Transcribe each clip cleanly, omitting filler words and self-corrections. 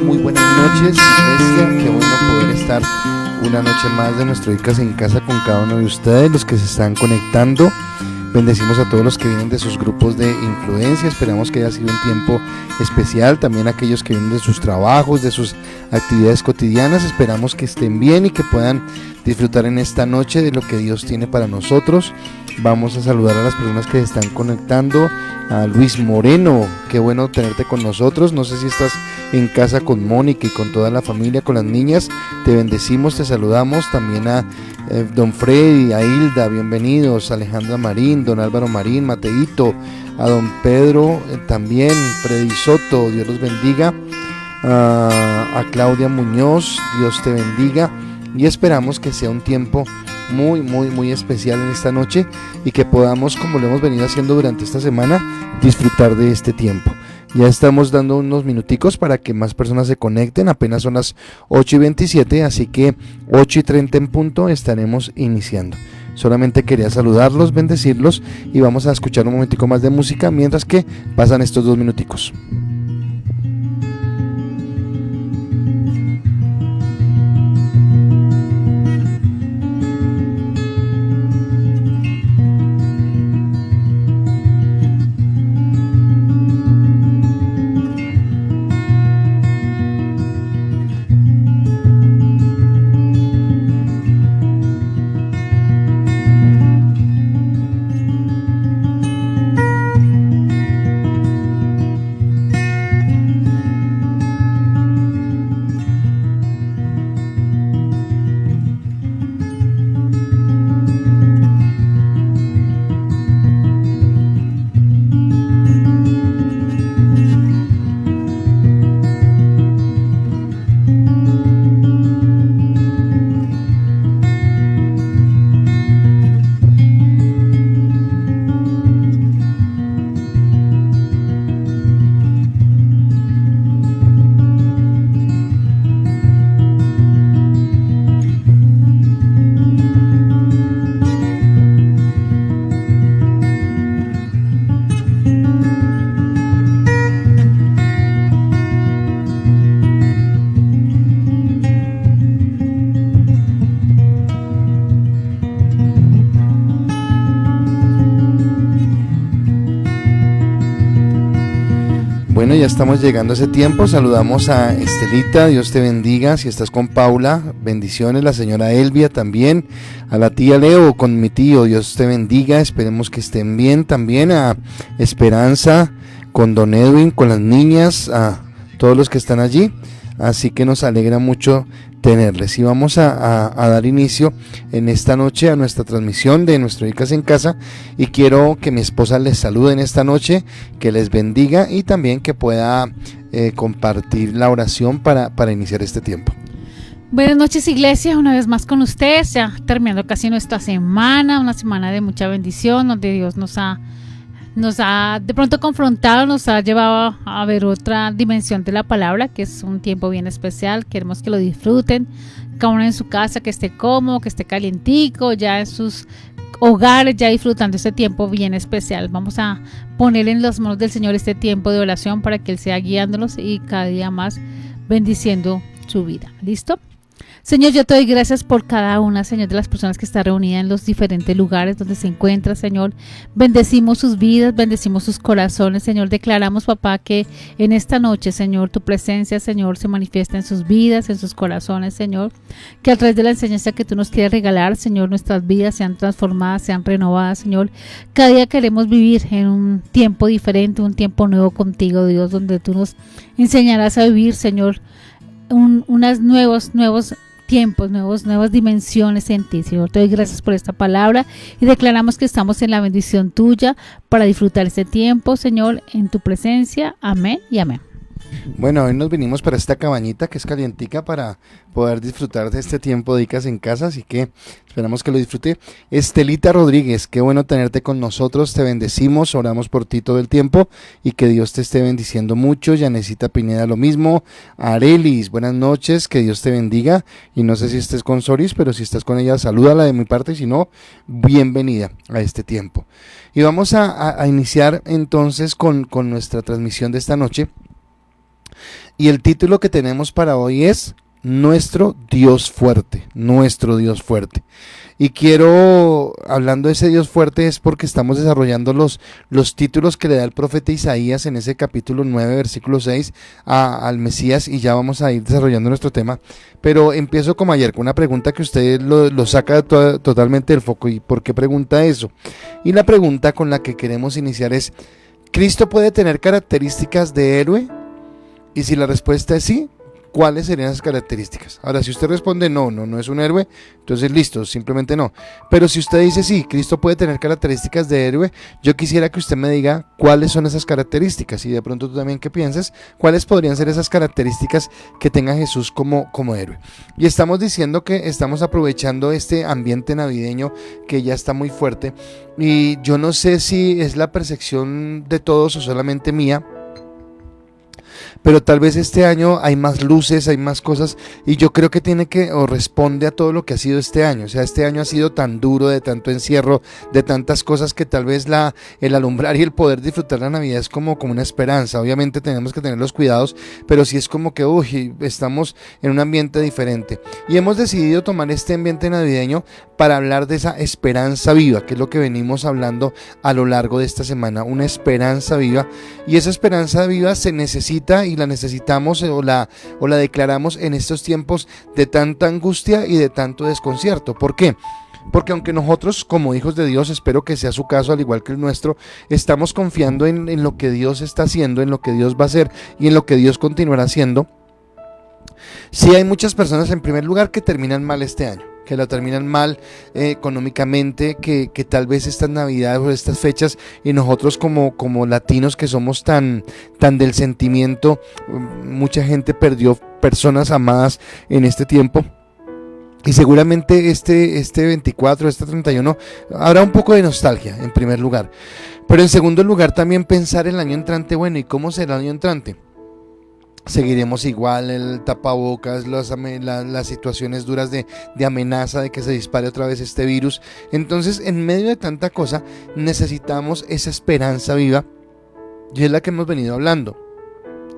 Muy buenas noches, iglesia. Qué bueno poder estar una noche más de nuestro Icas en Casa con cada uno de ustedes, los que se están conectando. Bendecimos a todos los que vienen de sus grupos de influencia. Esperamos que haya sido un tiempo especial. También a aquellos que vienen de sus trabajos, de sus actividades cotidianas. Esperamos que estén bien y que puedan disfrutar en esta noche de lo que Dios tiene para nosotros. Vamos a saludar a las personas que se están conectando. A Luis Moreno, qué bueno tenerte con nosotros. No sé si estás en casa con Mónica y con toda la familia, con las niñas. Te bendecimos, te saludamos. También a don Freddy, a Hilda, bienvenidos. Alejandra Marín, don Álvaro Marín, Mateito, a don Pedro también, Freddy Soto, Dios los bendiga. A Claudia Muñoz, Dios te bendiga. Y esperamos que sea un tiempo muy especial en esta noche y que podamos, como lo hemos venido haciendo durante esta semana, disfrutar de este tiempo. Ya estamos dando unos minuticos para que más personas se conecten. Apenas son las 8:27, así que 8:30 en punto estaremos iniciando. Solamente quería saludarlos, bendecirlos y vamos a escuchar un momentico más de música mientras que pasan estos 2 minuticos. Bueno, ya estamos llegando a ese tiempo. Saludamos a Estelita, Dios te bendiga. Si estás con Paula, bendiciones. La señora Elvia también. A la tía Leo con mi tío, Dios te bendiga. Esperemos que estén bien. También a Esperanza, con don Edwin, con las niñas, a todos los que están allí. Así que nos alegra mucho tenerles. Y vamos a dar inicio en esta noche a nuestra transmisión de nuestro Icas en Casa. Y quiero que mi esposa les salude en esta noche, que les bendiga y también que pueda compartir la oración para iniciar este tiempo. Buenas noches, iglesia, una vez más con ustedes, ya terminando casi nuestra semana, una semana de mucha bendición, donde Dios nos ha nos ha de pronto confrontado, nos ha llevado a ver otra dimensión de la palabra, que es un tiempo bien especial. Queremos que lo disfruten, cada uno en su casa, que esté cómodo, que esté calientico, ya en sus hogares, ya disfrutando este tiempo bien especial. Vamos a poner en las manos del Señor este tiempo de oración para que Él sea guiándolos y cada día más bendiciendo su vida. ¿Listo? Señor, yo te doy gracias por cada una, Señor, de las personas que están reunidas en los diferentes lugares donde se encuentran, Señor. Bendecimos sus vidas, bendecimos sus corazones, Señor. Declaramos, papá, que en esta noche, Señor, tu presencia, Señor, se manifiesta en sus vidas, en sus corazones, Señor. Que a través de la enseñanza que tú nos quieres regalar, Señor, nuestras vidas sean transformadas, sean renovadas, Señor. Cada día queremos vivir en un tiempo diferente, un tiempo nuevo contigo, Dios, donde tú nos enseñarás a vivir, Señor, unas nuevos tiempos, nuevas dimensiones en ti, Señor. Te doy gracias por esta palabra y declaramos que estamos en la bendición tuya para disfrutar este tiempo, Señor, en tu presencia. Amén y amén. Bueno, hoy nos vinimos para esta cabañita que es calientica para poder disfrutar de este tiempo de Icas en casa, así que esperamos que lo disfrute. Estelita Rodríguez, qué bueno tenerte con nosotros, te bendecimos, oramos por ti todo el tiempo y que Dios te esté bendiciendo mucho. Yanecita Pineda lo mismo. Arelis, buenas noches, que Dios te bendiga, y no sé si estés con Soris, pero si estás con ella, salúdala de mi parte, y si no, bienvenida a este tiempo. Y vamos a iniciar entonces con nuestra transmisión de esta noche. Y el título que tenemos para hoy es Nuestro Dios Fuerte, Nuestro Dios Fuerte. Y quiero, hablando de ese Dios fuerte, es porque estamos desarrollando los títulos que le da el profeta Isaías en ese capítulo 9, versículo 6 al Mesías, y ya vamos a ir desarrollando nuestro tema. Pero empiezo como ayer, con una pregunta que usted lo saca totalmente del foco. ¿Y por qué pregunta eso? Y la pregunta con la que queremos iniciar es, ¿Cristo puede tener características de héroe? Y si la respuesta es sí, ¿cuáles serían esas características? Ahora, si usted responde no es un héroe, entonces listo, simplemente no. Pero si usted dice sí, Cristo puede tener características de héroe, yo quisiera que usted me diga cuáles son esas características, y de pronto tú también que pienses cuáles podrían ser esas características que tenga Jesús como héroe. Y estamos diciendo que estamos aprovechando este ambiente navideño que ya está muy fuerte, y yo no sé si es la percepción de todos o solamente mía, pero tal vez este año hay más luces, hay más cosas, y yo creo que tiene que, o responde a todo lo que ha sido este año. O sea, este año ha sido tan duro, de tanto encierro, de tantas cosas, que tal vez el alumbrar y el poder disfrutar la Navidad es como una esperanza. Obviamente tenemos que tener los cuidados, pero sí es como que estamos en un ambiente diferente, y hemos decidido tomar este ambiente navideño para hablar de esa esperanza viva, que es lo que venimos hablando a lo largo de esta semana, una esperanza viva. Y esa esperanza viva se necesita, y la necesitamos o la declaramos en estos tiempos de tanta angustia y de tanto desconcierto. ¿Por qué? Porque aunque nosotros, como hijos de Dios, espero que sea su caso al igual que el nuestro, estamos confiando en lo que Dios está haciendo, en lo que Dios va a hacer y en lo que Dios continuará haciendo, sí hay muchas personas en primer lugar que terminan mal este año, que la terminan mal económicamente, que tal vez estas navidades o estas fechas, y nosotros como latinos que somos tan del sentimiento, mucha gente perdió personas amadas en este tiempo. Y seguramente este 24, este 31, habrá un poco de nostalgia en primer lugar. Pero en segundo lugar también pensar el año entrante. Bueno, ¿y cómo será el año entrante? Seguiremos igual, el tapabocas, las situaciones duras de amenaza de que se dispare otra vez este virus. Entonces, en medio de tanta cosa, necesitamos esa esperanza viva, y es la que hemos venido hablando.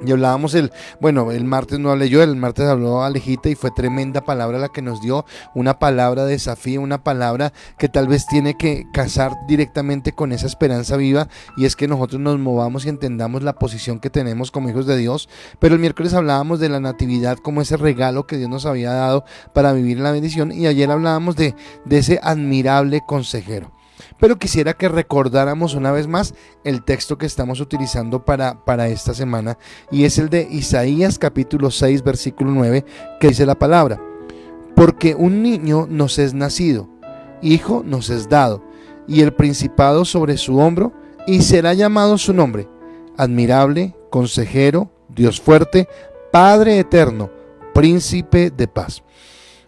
Y hablábamos el martes no hablé yo, el martes habló Alejita, y fue tremenda palabra la que nos dio, una palabra de desafío, una palabra que tal vez tiene que casar directamente con esa esperanza viva, y es que nosotros nos movamos y entendamos la posición que tenemos como hijos de Dios. Pero el miércoles hablábamos de la natividad como ese regalo que Dios nos había dado para vivir en la bendición, y ayer hablábamos de ese admirable consejero. Pero quisiera que recordáramos una vez más el texto que estamos utilizando para esta semana, y es el de Isaías capítulo 6 versículo 9, que dice la palabra: porque un niño nos es nacido, hijo nos es dado, y el principado sobre su hombro, y será llamado su nombre, admirable, consejero, Dios fuerte, Padre eterno, príncipe de paz.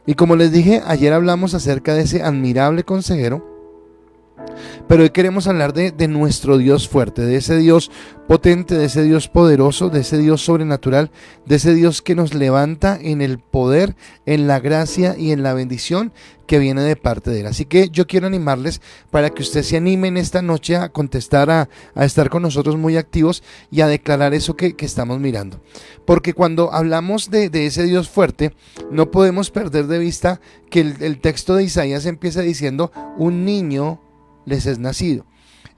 Y como les dije, ayer hablamos acerca de ese admirable consejero, Pero hoy queremos hablar de nuestro Dios fuerte, de ese Dios potente, de ese Dios poderoso, de ese Dios sobrenatural, de ese Dios que nos levanta en el poder, en la gracia y en la bendición que viene de parte de Él. Así que yo quiero animarles para que ustedes se animen esta noche a contestar, a estar con nosotros muy activos y a declarar eso que estamos mirando. Porque cuando hablamos de ese Dios fuerte, no podemos perder de vista que el texto de Isaías empieza diciendo: un niño les es nacido.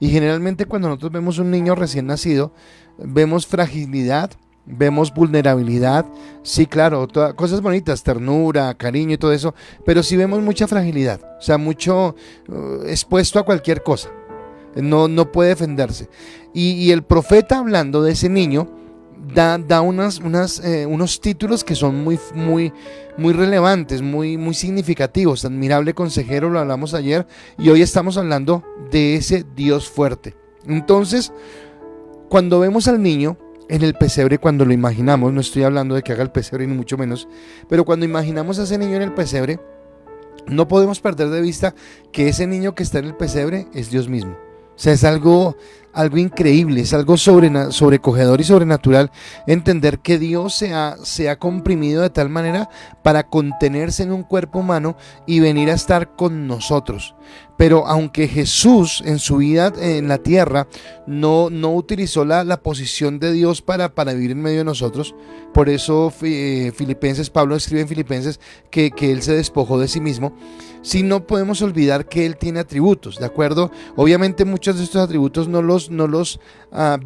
Y generalmente cuando nosotros vemos un niño recién nacido, vemos fragilidad, vemos vulnerabilidad, sí, claro, cosas bonitas, ternura, cariño y todo eso, pero sí vemos mucha fragilidad, o sea, mucho expuesto a cualquier cosa, no puede defenderse. Y el profeta, hablando de ese niño, da unos títulos que son muy relevantes, muy significativos. Admirable consejero, lo hablamos ayer, y hoy estamos hablando de ese Dios fuerte. Entonces, cuando vemos al niño en el pesebre, cuando lo imaginamos, no estoy hablando de que haga el pesebre ni mucho menos, pero cuando imaginamos a ese niño en el pesebre, no podemos perder de vista que ese niño que está en el pesebre es Dios mismo. O sea, es algo increíble, es algo sobrecogedor y sobrenatural entender que Dios se ha comprimido de tal manera para contenerse en un cuerpo humano y venir a estar con nosotros. Pero aunque Jesús en su vida en la tierra no utilizó la posición de Dios para vivir en medio de nosotros, por eso Pablo escribe en Filipenses que Él se despojó de sí mismo. Sí, no podemos olvidar que Él tiene atributos, ¿de acuerdo? Obviamente muchos de estos atributos no los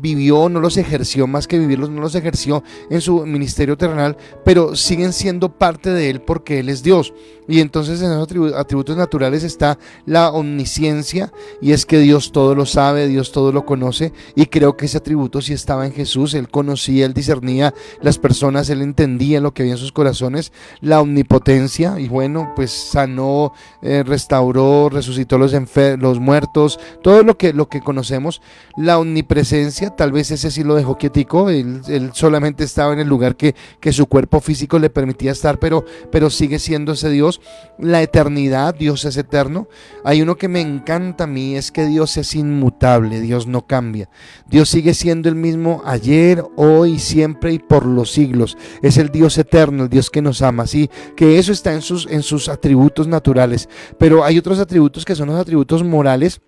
vivió, no los ejerció, más que vivirlos, no los ejerció en su ministerio terrenal, pero siguen siendo parte de Él porque Él es Dios. Y entonces en esos atributos naturales está la omnisciencia, y es que Dios todo lo sabe, Dios todo lo conoce, y creo que ese atributo sí estaba en Jesús. Él conocía, Él discernía las personas, Él entendía lo que había en sus corazones. La omnipotencia, y bueno, pues sanó, restauró, resucitó los muertos, todo lo que conocemos. La omnipresencia, tal vez ese sí lo dejó quietico, él solamente estaba en el lugar que su cuerpo físico le permitía estar, pero sigue siendo ese Dios. La eternidad, Dios es eterno. Hay uno que me encanta a mí, es que Dios es inmutable, Dios no cambia. Dios sigue siendo el mismo ayer, hoy, siempre y por los siglos. Es el Dios eterno, el Dios que nos ama, sí, que eso está en sus atributos naturales. Pero hay otros atributos que son los atributos morales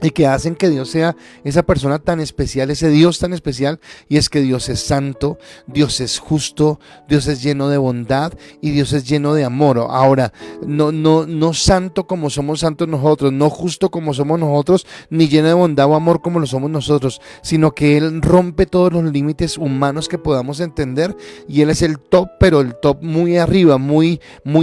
y que hacen que Dios sea esa persona tan especial, ese Dios tan especial, y es que Dios es santo, Dios es justo, Dios es lleno de bondad y Dios es lleno de amor. Ahora, no santo como somos santos nosotros, no justo como somos nosotros, ni lleno de bondad o amor como lo somos nosotros, sino que Él rompe todos los límites humanos que podamos entender, y Él es el top, pero el top muy arriba, muy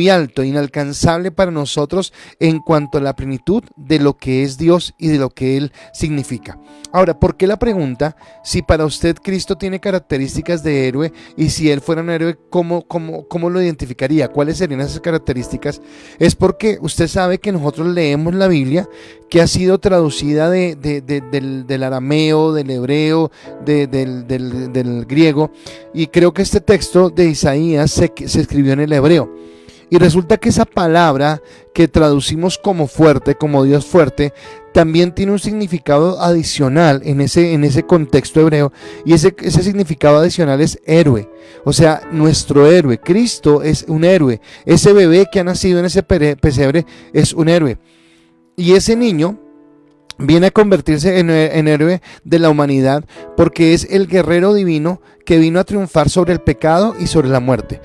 alto, inalcanzable para nosotros en cuanto a la plenitud de lo que es Dios y de lo que Él significa. Ahora, ¿por qué la pregunta? Si para usted Cristo tiene características de héroe, y si Él fuera un héroe, ¿cómo lo identificaría? ¿Cuáles serían esas características? Es porque usted sabe que nosotros leemos la Biblia, que ha sido traducida del arameo, del hebreo, del griego, y creo que este texto de Isaías se escribió en el hebreo. Y resulta que esa palabra que traducimos como fuerte, como Dios fuerte, también tiene un significado adicional en ese contexto hebreo, y ese significado adicional es héroe. O sea, nuestro héroe, Cristo es un héroe. Ese bebé que ha nacido en ese pesebre es un héroe. Y ese niño viene a convertirse en héroe de la humanidad, porque es el guerrero divino que vino a triunfar sobre el pecado y sobre la muerte.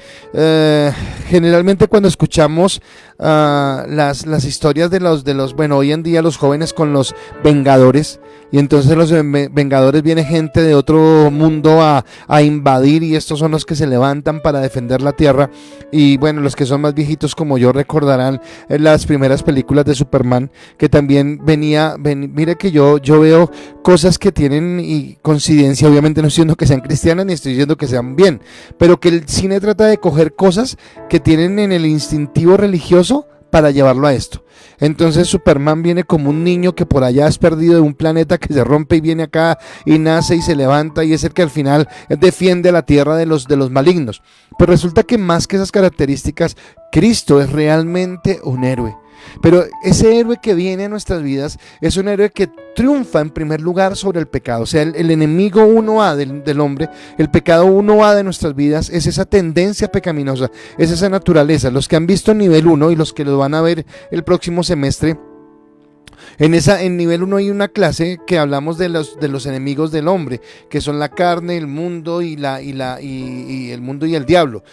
Generalmente cuando escuchamos las historias de los, bueno, hoy en día los jóvenes con los Vengadores, y entonces los Vengadores viene gente de otro mundo a invadir, y estos son los que se levantan para defender la tierra. Y bueno, los que son más viejitos como yo recordarán las primeras películas de Superman, que también mire que yo veo cosas que tienen y coincidencia. Obviamente no estoy diciendo que sean cristianas ni estoy diciendo que sean bien, pero que el cine trata de coger cosas que tienen en el instintivo religioso para llevarlo a esto. Entonces Superman viene como un niño que por allá es perdido de un planeta, que se rompe y viene acá y nace y se levanta, y es el que al final defiende la tierra de los malignos. Pero resulta que más que esas características, Cristo es realmente un héroe. Pero ese héroe que viene a nuestras vidas es un héroe que triunfa en primer lugar sobre el pecado. O sea, el enemigo 1A del hombre, el pecado 1A de nuestras vidas es esa tendencia pecaminosa, es esa naturaleza. Los que han visto nivel 1 y los que lo van a ver el próximo semestre, en nivel 1 hay una clase que hablamos de los enemigos del hombre, que son la carne, el mundo y el mundo y el diablo.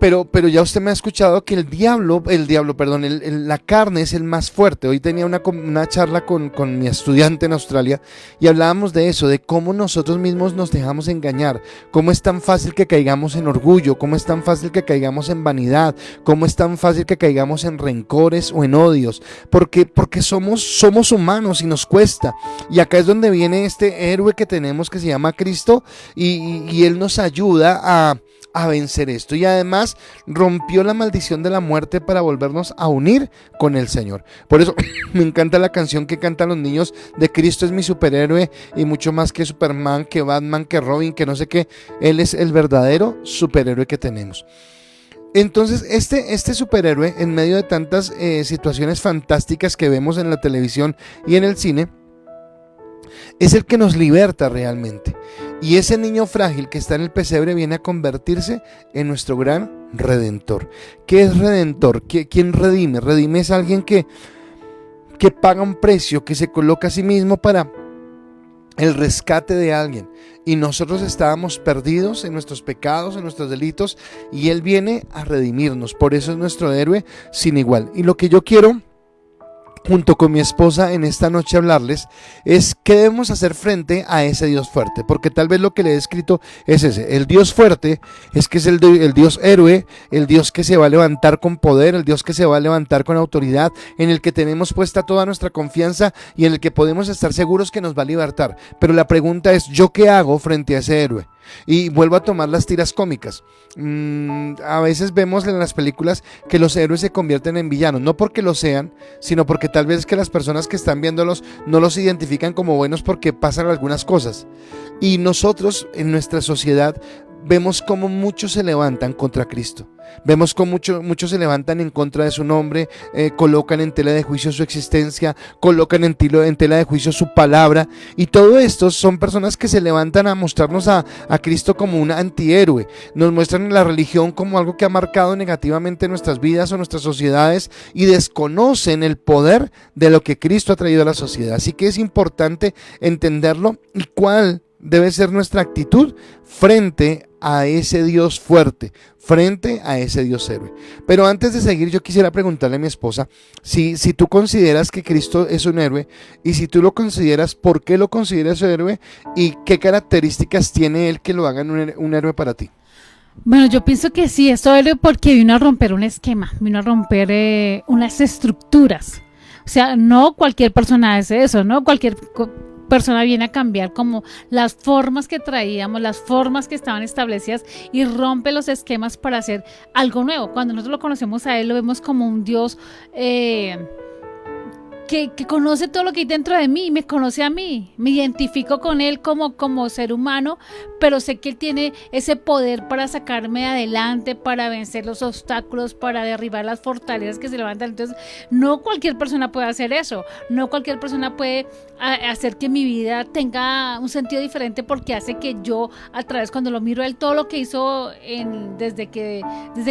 Pero ya usted me ha escuchado que la carne es el más fuerte. Hoy tenía una charla con mi estudiante en Australia y hablábamos de eso, de cómo nosotros mismos nos dejamos engañar, cómo es tan fácil que caigamos en orgullo, cómo es tan fácil que caigamos en vanidad, cómo es tan fácil que caigamos en rencores o en odios, porque somos humanos y nos cuesta. Y acá es donde viene este héroe que tenemos que se llama Cristo y Él nos ayuda a vencer esto, y además rompió la maldición de la muerte para volvernos a unir con el Señor. Por eso me encanta la canción que cantan los niños de Cristo es mi superhéroe, y mucho más que Superman, que Batman, que Robin, que no sé qué. Él es el verdadero superhéroe que tenemos. Entonces este superhéroe, en medio de tantas situaciones fantásticas que vemos en la televisión y en el cine, es el que nos liberta realmente. Y ese niño frágil que está en el pesebre viene a convertirse en nuestro gran redentor. ¿Qué es redentor? ¿Quién redime? Redime es alguien que paga un precio, que se coloca a sí mismo para el rescate de alguien. Y nosotros estábamos perdidos en nuestros pecados, en nuestros delitos, y Él viene a redimirnos. Por eso es nuestro héroe sin igual. Y lo que yo quiero, junto con mi esposa en esta noche, hablarles es qué debemos hacer frente a ese Dios fuerte, porque tal vez lo que le he escrito es ese. El Dios fuerte es que es el Dios héroe, el Dios que se va a levantar con poder, el Dios que se va a levantar con autoridad, en el que tenemos puesta toda nuestra confianza y en el que podemos estar seguros que nos va a libertar. Pero la pregunta es, ¿yo qué hago frente a ese héroe? Y vuelvo a tomar las tiras cómicas. A veces vemos en las películas que los héroes se convierten en villanos, no porque lo sean, sino porque tal vez que las personas que están viéndolos no los identifican como buenos porque pasan algunas cosas. Y nosotros en nuestra sociedad vemos cómo muchos se levantan contra Cristo. Vemos cómo muchos se levantan en contra de su nombre, colocan en tela de juicio su existencia, colocan en tela de juicio su palabra, y todo esto son personas que se levantan a mostrarnos a Cristo como un antihéroe. Nos muestran la religión como algo que ha marcado negativamente nuestras vidas o nuestras sociedades, y desconocen el poder de lo que Cristo ha traído a la sociedad. Así que es importante entenderlo y cuál debe ser nuestra actitud frente a ese Dios fuerte, frente a ese Dios héroe. Pero antes de seguir, yo quisiera preguntarle a mi esposa si tú consideras que Cristo es un héroe, y si tú lo consideras, ¿por qué lo consideras un héroe? Y qué características tiene él que lo hagan un héroe para ti. Bueno, yo pienso que sí, es héroe porque vino a romper un esquema, vino a romper unas estructuras. O sea, no cualquier persona hace eso, ¿no? Cualquier persona viene a cambiar como las formas que traíamos, las formas que estaban establecidas, y rompe los esquemas para hacer algo nuevo. Cuando nosotros lo conocemos a Él, lo vemos como un Dios que conoce todo lo que hay dentro de mí, me conoce a mí, me identifico con Él como ser humano, pero sé que Él tiene ese poder para sacarme adelante, para vencer los obstáculos, para derribar las fortalezas que se levantan. Entonces, no cualquier persona puede hacer eso, no cualquier persona puede hacer que mi vida tenga un sentido diferente, porque hace que yo, a través, cuando lo miro a Él, todo lo que hizo desde que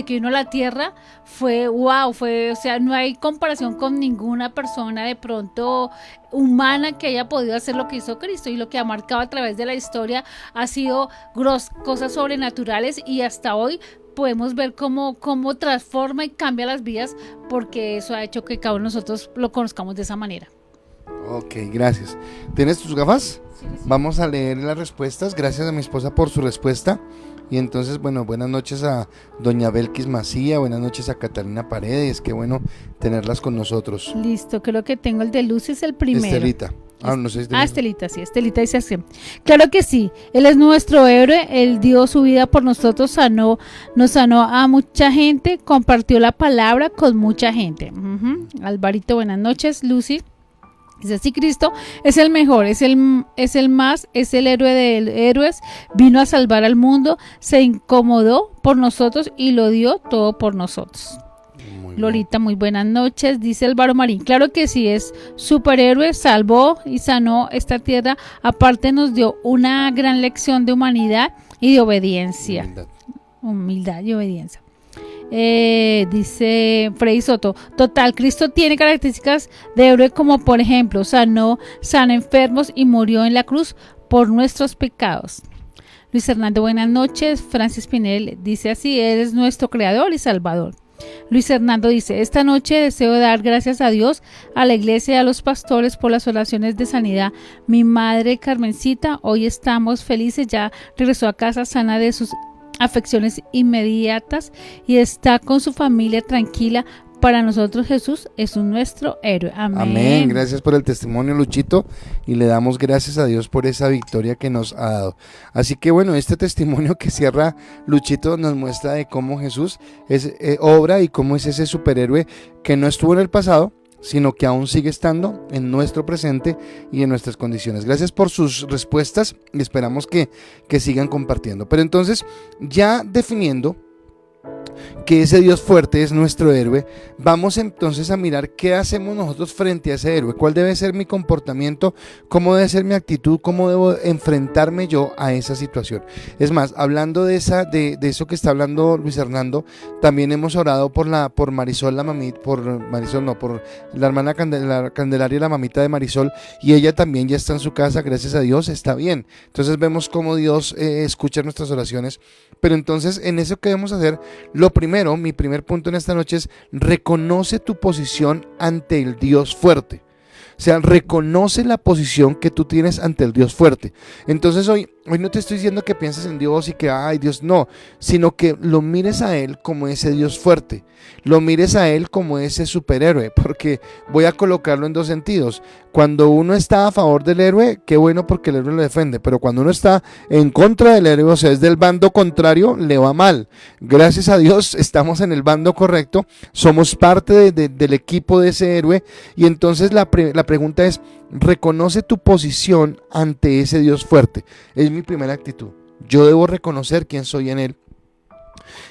vino a la tierra, fue wow, o sea, no hay comparación con ninguna persona de pronto humana que haya podido hacer lo que hizo Cristo, y lo que ha marcado a través de la historia ha sido cosas sobrenaturales, y hasta hoy podemos ver cómo transforma y cambia las vidas, porque eso ha hecho que cada uno de nosotros lo conozcamos de esa manera. Ok, gracias. ¿Tienes tus gafas? Sí. Vamos a leer las respuestas. Gracias a mi esposa por su respuesta. Y entonces, bueno, buenas noches a doña Belkis Macía, buenas noches a Catalina Paredes, qué bueno tenerlas con nosotros. Listo, creo que tengo el de Luz, es el primero. Estelita. No sé si Estelita, sí, Estelita dice así. Claro que sí, Él es nuestro héroe, Él dio su vida por nosotros, nos sanó a mucha gente, compartió la palabra con mucha gente. Alvarito, buenas noches. Lucy dice, sí, Cristo es el mejor, es el más, es el héroe de héroes, vino a salvar al mundo, se incomodó por nosotros y lo dio todo por nosotros. Muy Lolita, muy buenas noches, dice Álvaro Marín. Claro que sí, es superhéroe, salvó y sanó esta tierra. Aparte nos dio una gran lección de humanidad y de obediencia. Humildad y obediencia. Dice Freddy Soto, total, Cristo tiene características de héroe como por ejemplo, sanó enfermos y murió en la cruz por nuestros pecados. Luis Hernando, buenas noches. Francis Pinel dice así, eres nuestro creador y salvador. Luis Hernando dice, esta noche deseo dar gracias a Dios, a la iglesia y a los pastores por las oraciones de sanidad. Mi madre Carmencita, hoy estamos felices, ya regresó a casa sana de sus afecciones inmediatas y está con su familia tranquila. Para nosotros Jesús es nuestro héroe. Amén. Amén. Gracias por el testimonio, Luchito, y le damos gracias a Dios por esa victoria que nos ha dado. Así que bueno, este testimonio que cierra Luchito nos muestra de cómo Jesús es obra y cómo es ese superhéroe que no estuvo en el pasado, sino que aún sigue estando en nuestro presente y en nuestras condiciones. Gracias por sus respuestas y esperamos que sigan compartiendo. Pero entonces, ya definiendo que ese Dios fuerte es nuestro héroe, vamos entonces a mirar qué hacemos nosotros frente a ese héroe, cuál debe ser mi comportamiento, cómo debe ser mi actitud, cómo debo enfrentarme yo a esa situación. Es más, hablando de eso que está hablando Luis Hernando, también hemos orado por Marisol, la mamita, por la hermana Candelaria, la mamita de Marisol, y ella también ya está en su casa, gracias a Dios, está bien. Entonces vemos cómo Dios escucha nuestras oraciones, pero entonces en eso que debemos hacer, lo primero, mi primer punto en esta noche es: reconoce tu posición ante el Dios fuerte. O sea, reconoce la posición que tú tienes ante el Dios fuerte. Entonces hoy no te estoy diciendo que pienses en Dios y que, ay Dios, no, sino que lo mires a Él como ese Dios fuerte, lo mires a Él como ese superhéroe, porque voy a colocarlo en dos sentidos. Cuando uno está a favor del héroe, qué bueno porque el héroe lo defiende, pero cuando uno está en contra del héroe, o sea, es del bando contrario, le va mal. Gracias a Dios estamos en el bando correcto, somos parte del equipo de ese héroe, y entonces la pregunta es: reconoce tu posición ante ese Dios fuerte. Es mi primera actitud. Yo debo reconocer quién soy en Él.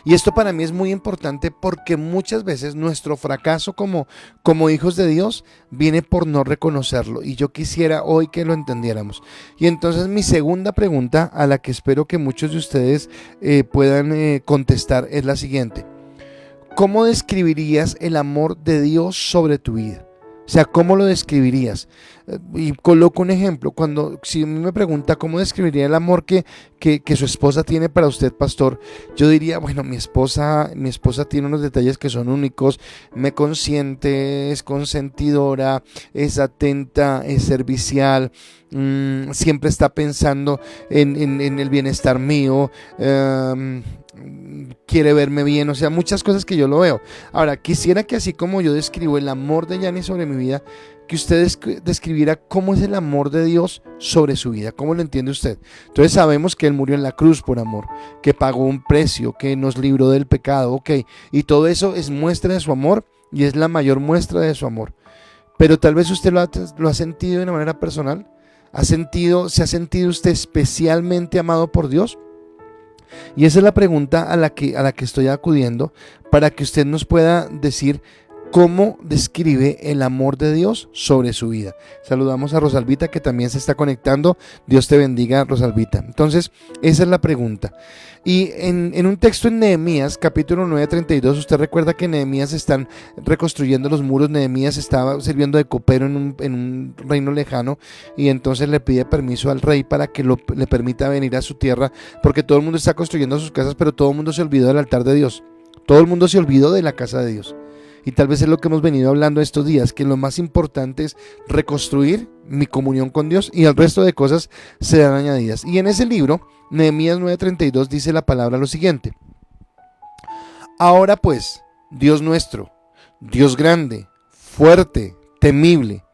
Y esto para mí es muy importante porque muchas veces nuestro fracaso como hijos de Dios viene por no reconocerlo. Y yo quisiera hoy que lo entendiéramos. Y entonces mi segunda pregunta, a la que espero que muchos de ustedes puedan contestar, es la siguiente: ¿cómo describirías el amor de Dios sobre tu vida? O sea, ¿cómo lo describirías? Y coloco un ejemplo. Si me pregunta cómo describiría el amor que su esposa tiene para usted, pastor, yo diría, bueno, mi esposa tiene unos detalles que son únicos, me consiente, es consentidora, es atenta, es servicial, siempre está pensando en el bienestar mío, quiere verme bien, o sea, muchas cosas que yo lo veo. Ahora, quisiera que así como yo describo el amor de Yanni sobre mi vida, que usted describiera cómo es el amor de Dios sobre su vida, cómo lo entiende usted. Entonces sabemos que Él murió en la cruz por amor, que pagó un precio, que nos libró del pecado, ok, y todo eso es muestra de su amor y es la mayor muestra de su amor. Pero tal vez usted lo ha sentido de una manera personal, ¿se ha sentido usted especialmente amado por Dios? Y esa es la pregunta a la que estoy acudiendo, para que usted nos pueda decir cómo describe el amor de Dios sobre su vida. Saludamos a Rosalvita, que también se está conectando. Dios te bendiga, Rosalvita. Entonces, esa es la pregunta. Y en un texto en Nehemías, capítulo 9:32, usted recuerda que Nehemías están reconstruyendo los muros. Nehemías estaba sirviendo de copero en un reino lejano, y entonces le pide permiso al rey para que le permita venir a su tierra, porque todo el mundo está construyendo sus casas, pero todo el mundo se olvidó del altar de Dios. Todo el mundo se olvidó de la casa de Dios. Y tal vez es lo que hemos venido hablando estos días, que lo más importante es reconstruir mi comunión con Dios, y el resto de cosas serán añadidas. Y en ese libro, Nehemías 9:32, dice la palabra lo siguiente: ahora pues, Dios nuestro, Dios grande, fuerte, temible,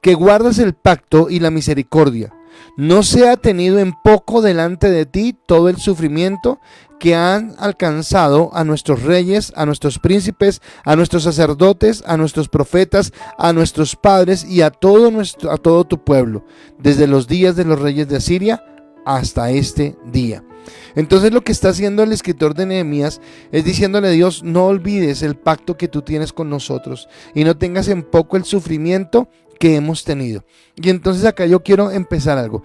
que guardas el pacto y la misericordia, no sea tenido en poco delante de ti todo el sufrimiento que han alcanzado a nuestros reyes, a nuestros príncipes, a nuestros sacerdotes, a nuestros profetas, a nuestros padres y a todo tu pueblo, desde los días de los reyes de Asiria hasta este día. Entonces lo que está haciendo el escritor de Nehemías es diciéndole a Dios: no olvides el pacto que tú tienes con nosotros y no tengas en poco el sufrimiento que hemos tenido. Y entonces acá yo quiero empezar algo.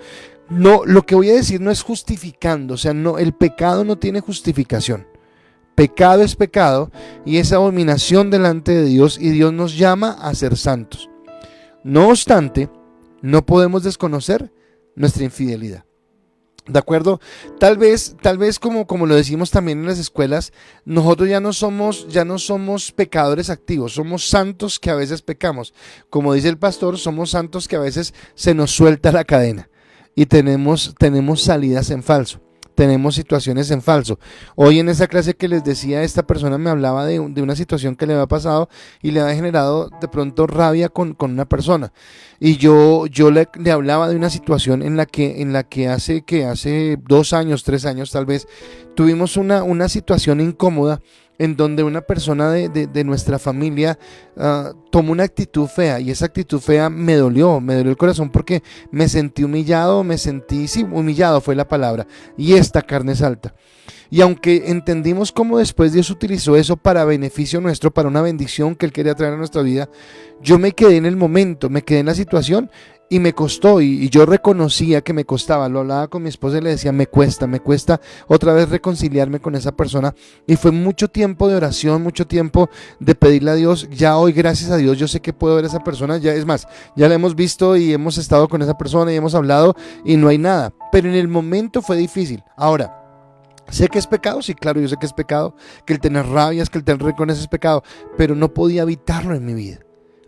No, lo que voy a decir no es justificando, o sea, no, el pecado no tiene justificación. Pecado es pecado y es abominación delante de Dios, y Dios nos llama a ser santos. No obstante, no podemos desconocer nuestra infidelidad. ¿De acuerdo? Tal vez como lo decimos también en las escuelas, nosotros ya no somos pecadores activos, somos santos que a veces pecamos. Como dice el pastor, somos santos que a veces se nos suelta la cadena y tenemos salidas en falso. Tenemos situaciones en falso. Hoy en esa clase que les decía, esta persona me hablaba de una situación que le había pasado y le había generado de pronto rabia con una persona. Y yo le hablaba de una situación en la que hace 2 años, 3 años tal vez, tuvimos una situación incómoda en donde una persona de nuestra familia tomó una actitud fea, y esa actitud fea me dolió el corazón, porque me sentí humillado, humillado fue la palabra, y esta carne salta. Y aunque entendimos cómo después Dios utilizó eso para beneficio nuestro, para una bendición que Él quería traer a nuestra vida, yo me quedé en el momento, me quedé en la situación y me costó, y yo reconocía que me costaba. Lo hablaba con mi esposa y le decía: me cuesta otra vez reconciliarme con esa persona. Y fue mucho tiempo de oración, mucho tiempo de pedirle a Dios. Ya hoy, gracias a Dios, yo sé que puedo ver a esa persona, ya es más, ya la hemos visto y hemos estado con esa persona y hemos hablado y no hay nada, pero en el momento fue difícil. Ahora, ¿sé que es pecado? Sí, claro, yo sé que es pecado, que el tener rabias, que el tener rencores es pecado, pero no podía evitarlo en mi vida.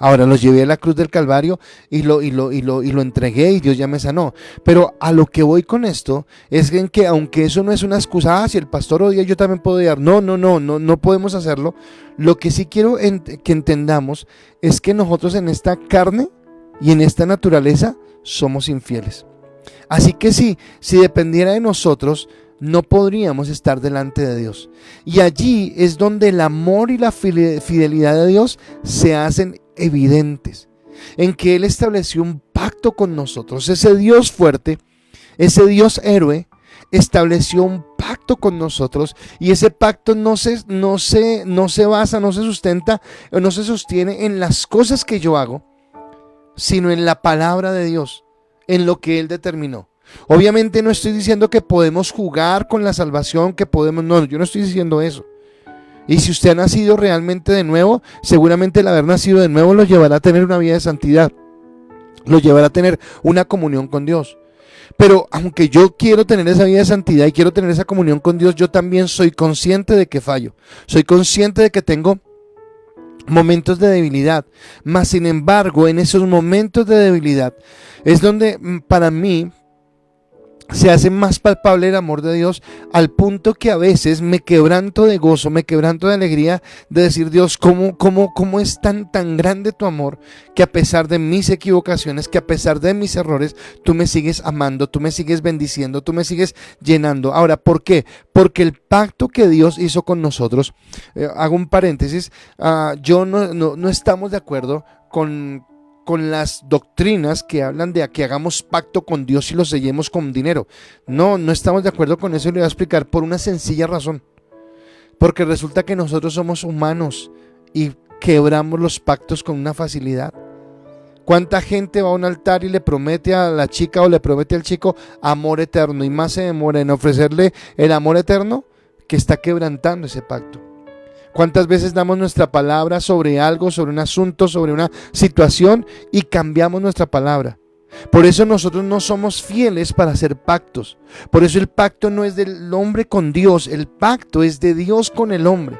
Ahora lo llevé a la cruz del Calvario y lo entregué, y Dios ya me sanó. Pero a lo que voy con esto es que aunque eso no es una excusa, si el pastor odia, yo también puedo odiar. No podemos hacerlo. Lo que sí quiero que entendamos es que nosotros en esta carne y en esta naturaleza somos infieles. Así que si dependiera de nosotros, no podríamos estar delante de Dios. Y allí es donde el amor y la fidelidad de Dios se hacen evidentes, en que Él estableció un pacto con nosotros. Ese Dios fuerte, ese Dios héroe, estableció un pacto con nosotros, y ese pacto no se basa, no se sustenta o no se sostiene en las cosas que yo hago, sino en la palabra de Dios, en lo que Él determinó. Obviamente no estoy diciendo que podemos jugar con la salvación, no, yo no estoy diciendo eso. Y si usted ha nacido realmente de nuevo, seguramente el haber nacido de nuevo lo llevará a tener una vida de santidad, lo llevará a tener una comunión con Dios. Pero aunque yo quiero tener esa vida de santidad y quiero tener esa comunión con Dios, yo también soy consciente de que fallo, soy consciente de que tengo momentos de debilidad. Mas sin embargo, en esos momentos de debilidad es donde para mí se hace más palpable el amor de Dios, al punto que a veces me quebranto de gozo, me quebranto de alegría, de decir: Dios, ¿cómo es tan grande tu amor, que a pesar de mis equivocaciones, que a pesar de mis errores, tú me sigues amando, tú me sigues bendiciendo, tú me sigues llenando? Ahora, ¿por qué? Porque el pacto que Dios hizo con nosotros, hago un paréntesis, yo no estamos de acuerdo con las doctrinas que hablan de que hagamos pacto con Dios y lo sellemos con dinero. No estamos de acuerdo con eso, y le voy a explicar por una sencilla razón. Porque resulta que nosotros somos humanos y quebramos los pactos con una facilidad. ¿Cuánta gente va a un altar y le promete a la chica o le promete al chico amor eterno, y más se demora en ofrecerle el amor eterno que está quebrantando ese pacto? ¿Cuántas veces damos nuestra palabra sobre algo, sobre un asunto, sobre una situación, y cambiamos nuestra palabra? Por eso nosotros no somos fieles para hacer pactos. Por eso el pacto no es del hombre con Dios, el pacto es de Dios con el hombre.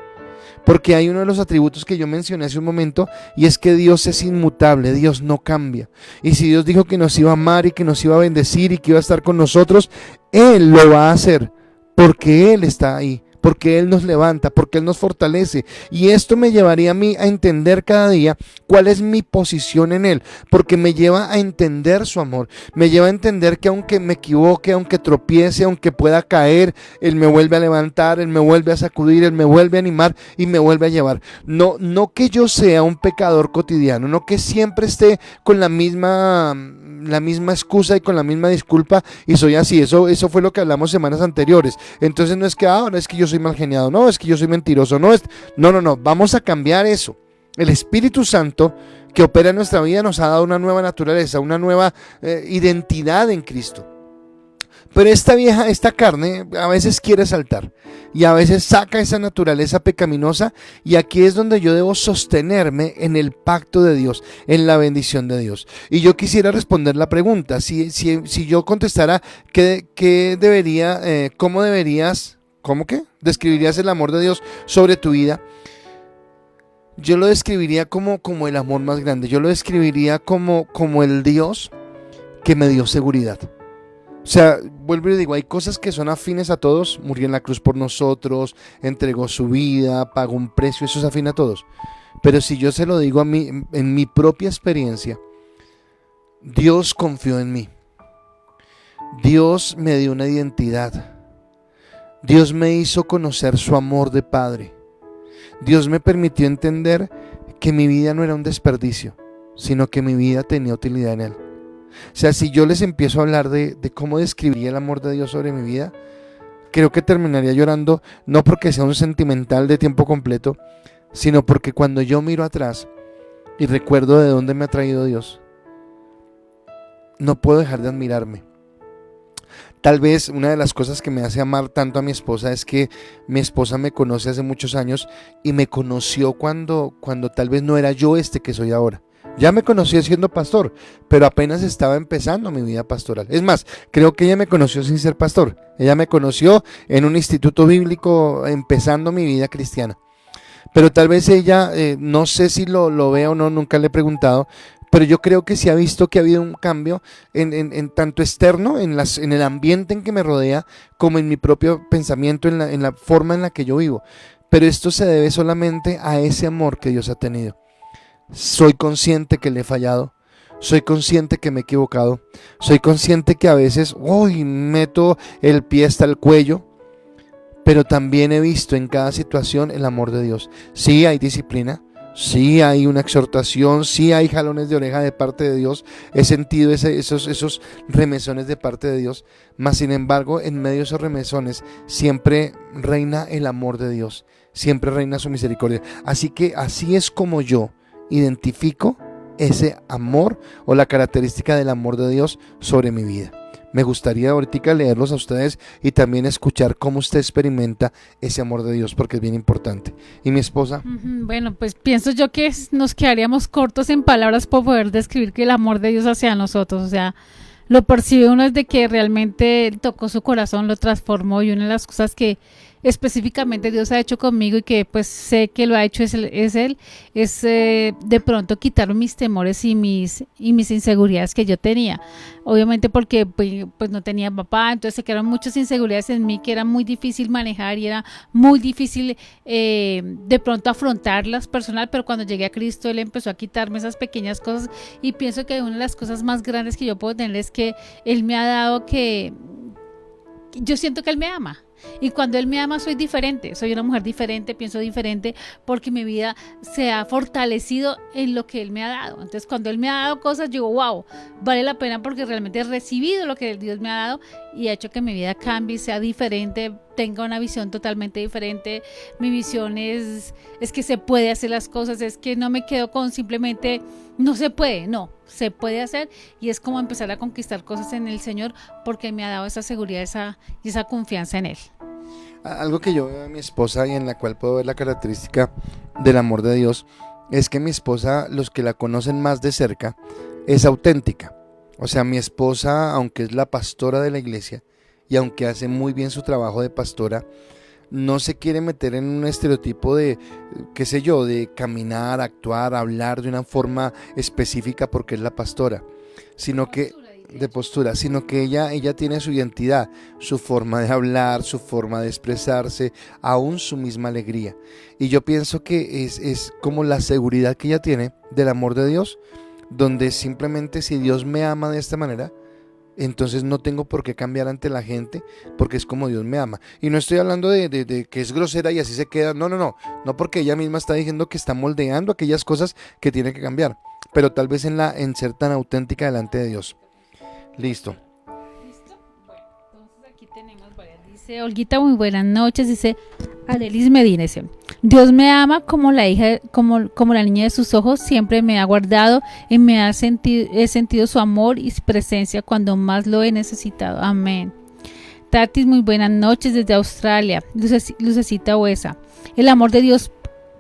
Porque hay uno de los atributos que yo mencioné hace un momento, y es que Dios es inmutable, Dios no cambia. Y si Dios dijo que nos iba a amar y que nos iba a bendecir y que iba a estar con nosotros, Él lo va a hacer, porque Él está ahí, porque Él nos levanta, porque Él nos fortalece. Y esto me llevaría a mí a entender cada día cuál es mi posición en Él, porque me lleva a entender su amor, me lleva a entender que aunque me equivoque, aunque tropiece, aunque pueda caer, Él me vuelve a levantar, Él me vuelve a sacudir, Él me vuelve a animar y me vuelve a llevar. No que yo sea un pecador cotidiano, no que siempre esté con la misma excusa y con la misma disculpa y soy así. Eso fue lo que hablamos semanas anteriores. Entonces no es que no es que yo soy mal geniado, no es que yo soy mentiroso, no, vamos a cambiar eso. El Espíritu Santo que opera en nuestra vida nos ha dado una nueva naturaleza, una nueva identidad en Cristo. Pero esta carne a veces quiere saltar y a veces saca esa naturaleza pecaminosa, y aquí es donde yo debo sostenerme en el pacto de Dios, en la bendición de Dios. Y yo quisiera responder la pregunta, si yo contestara ¿cómo describirías el amor de Dios sobre tu vida? Yo lo describiría como el amor más grande, yo lo describiría como el Dios que me dio seguridad. O sea, vuelvo y digo, hay cosas que son afines a todos. Murió en la cruz por nosotros, entregó su vida, pagó un precio, eso es afín a todos. Pero si yo se lo digo a mí, en mi propia experiencia, Dios confió en mí. Dios me dio una identidad. Dios me hizo conocer su amor de Padre. Dios me permitió entender que mi vida no era un desperdicio, sino que mi vida tenía utilidad en Él. O sea, si yo les empiezo a hablar de cómo describiría el amor de Dios sobre mi vida, creo que terminaría llorando, no porque sea un sentimental de tiempo completo, sino porque cuando yo miro atrás y recuerdo de dónde me ha traído Dios, no puedo dejar de admirarme. Tal vez una de las cosas que me hace amar tanto a mi esposa es que mi esposa me conoce hace muchos años y me conoció cuando tal vez no era yo que soy ahora. Ya me conoció siendo pastor, pero apenas estaba empezando mi vida pastoral. Es más, creo que ella me conoció sin ser pastor. Ella me conoció en un instituto bíblico empezando mi vida cristiana. Pero tal vez ella, no sé si lo vea o no, nunca le he preguntado, pero yo creo que sí ha visto que ha habido un cambio en tanto externo, en el ambiente en que me rodea, como en mi propio pensamiento, en la forma en la que yo vivo. Pero esto se debe solamente a ese amor que Dios ha tenido. Soy consciente que le he fallado, soy consciente que me he equivocado, soy consciente que a veces meto el pie hasta el cuello, pero también he visto en cada situación el amor de Dios. Sí hay disciplina, sí hay una exhortación, sí hay jalones de oreja de parte de Dios, he sentido esos remesones de parte de Dios, mas sin embargo en medio de esos remesones siempre reina el amor de Dios, siempre reina su misericordia. Así que así es como yo identifico ese amor o la característica del amor de Dios sobre mi vida. Me gustaría ahorita leerlos a ustedes y también escuchar cómo usted experimenta ese amor de Dios, porque es bien importante. ¿Y mi esposa? Bueno, pues pienso yo que nos quedaríamos cortos en palabras por poder describir que el amor de Dios hacia nosotros, o sea, lo percibe uno desde que realmente tocó su corazón, lo transformó, y una de las cosas que específicamente Dios ha hecho conmigo y que pues sé que lo ha hecho es de pronto quitar mis temores y mis inseguridades que yo tenía, obviamente porque pues no tenía papá, entonces se quedaron muchas inseguridades en mí que era muy difícil manejar y era muy difícil de pronto afrontarlas personal, pero cuando llegué a Cristo Él empezó a quitarme esas pequeñas cosas, y pienso que una de las cosas más grandes que yo puedo tener es que Él me ha dado que yo siento que Él me ama. Y cuando Él me ama soy diferente, soy una mujer diferente, pienso diferente, porque mi vida se ha fortalecido en lo que Él me ha dado. Entonces cuando Él me ha dado cosas, yo digo, wow, vale la pena porque realmente he recibido lo que Dios me ha dado y ha hecho que mi vida cambie, sea diferente, tenga una visión totalmente diferente. Mi visión es que se puede hacer las cosas, es que no me quedo con simplemente no se puede, no, se puede hacer, y es como empezar a conquistar cosas en el Señor porque me ha dado esa seguridad y esa confianza en Él. Algo que yo veo en mi esposa y en la cual puedo ver la característica del amor de Dios es que mi esposa, los que la conocen más de cerca, es auténtica. O sea, mi esposa, aunque es la pastora de la iglesia y aunque hace muy bien su trabajo de pastora, no se quiere meter en un estereotipo de, qué sé yo, de caminar, actuar, hablar de una forma específica porque es la pastora, sino que de postura, sino que ella tiene su identidad, su forma de hablar, su forma de expresarse, aún su misma alegría. Y yo pienso que es como la seguridad que ella tiene del amor de Dios, donde simplemente si Dios me ama de esta manera, entonces no tengo por qué cambiar ante la gente, porque es como Dios me ama. Y no estoy hablando de que es grosera y así se queda, no porque ella misma está diciendo que está moldeando aquellas cosas que tiene que cambiar, pero tal vez en ser tan auténtica delante de Dios. Listo. ¿Listo? Bueno, entonces aquí tenemos varias. Dice Olguita, muy buenas noches. Dice Arelis Medina, dice: Dios me ama como la hija, como la niña de sus ojos, siempre me ha guardado y he sentido su amor y su presencia cuando más lo he necesitado. Amén. Tatis, muy buenas noches desde Australia. Lucecita Huesa: el amor de Dios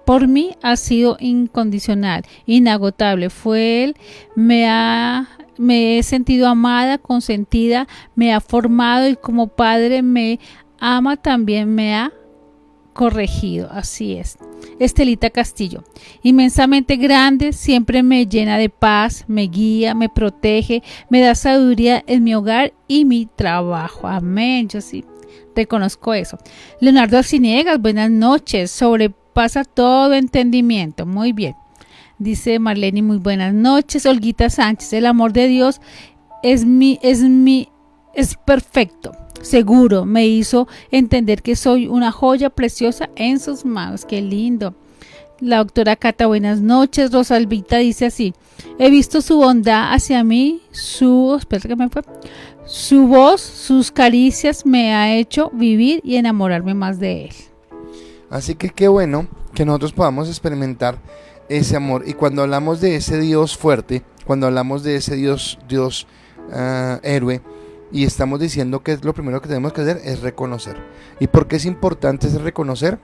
por mí ha sido incondicional, inagotable. Fue Él, me he sentido amada, consentida, me ha formado y como padre me ama, también me ha corregido. Así es. Estelita Castillo: inmensamente grande, siempre me llena de paz, me guía, me protege, me da sabiduría en mi hogar y mi trabajo. Amén. Yo sí reconozco eso. Leonardo Arciniegas, buenas noches. Sobrepasa todo entendimiento. Muy bien. Dice Marlene, muy buenas noches. Olguita Sánchez: el amor de Dios es perfecto, seguro, me hizo entender que soy una joya preciosa en sus manos. Qué lindo. La doctora Cata, buenas noches. Rosalvita dice así: he visto su bondad hacia mí, su voz, sus caricias me ha hecho vivir y enamorarme más de él. Así que qué bueno que nosotros podamos experimentar ese amor. Y cuando hablamos de ese Dios fuerte, cuando hablamos de ese Dios héroe, y estamos diciendo que lo primero que tenemos que hacer es reconocer. ¿Y por qué es importante ese reconocer?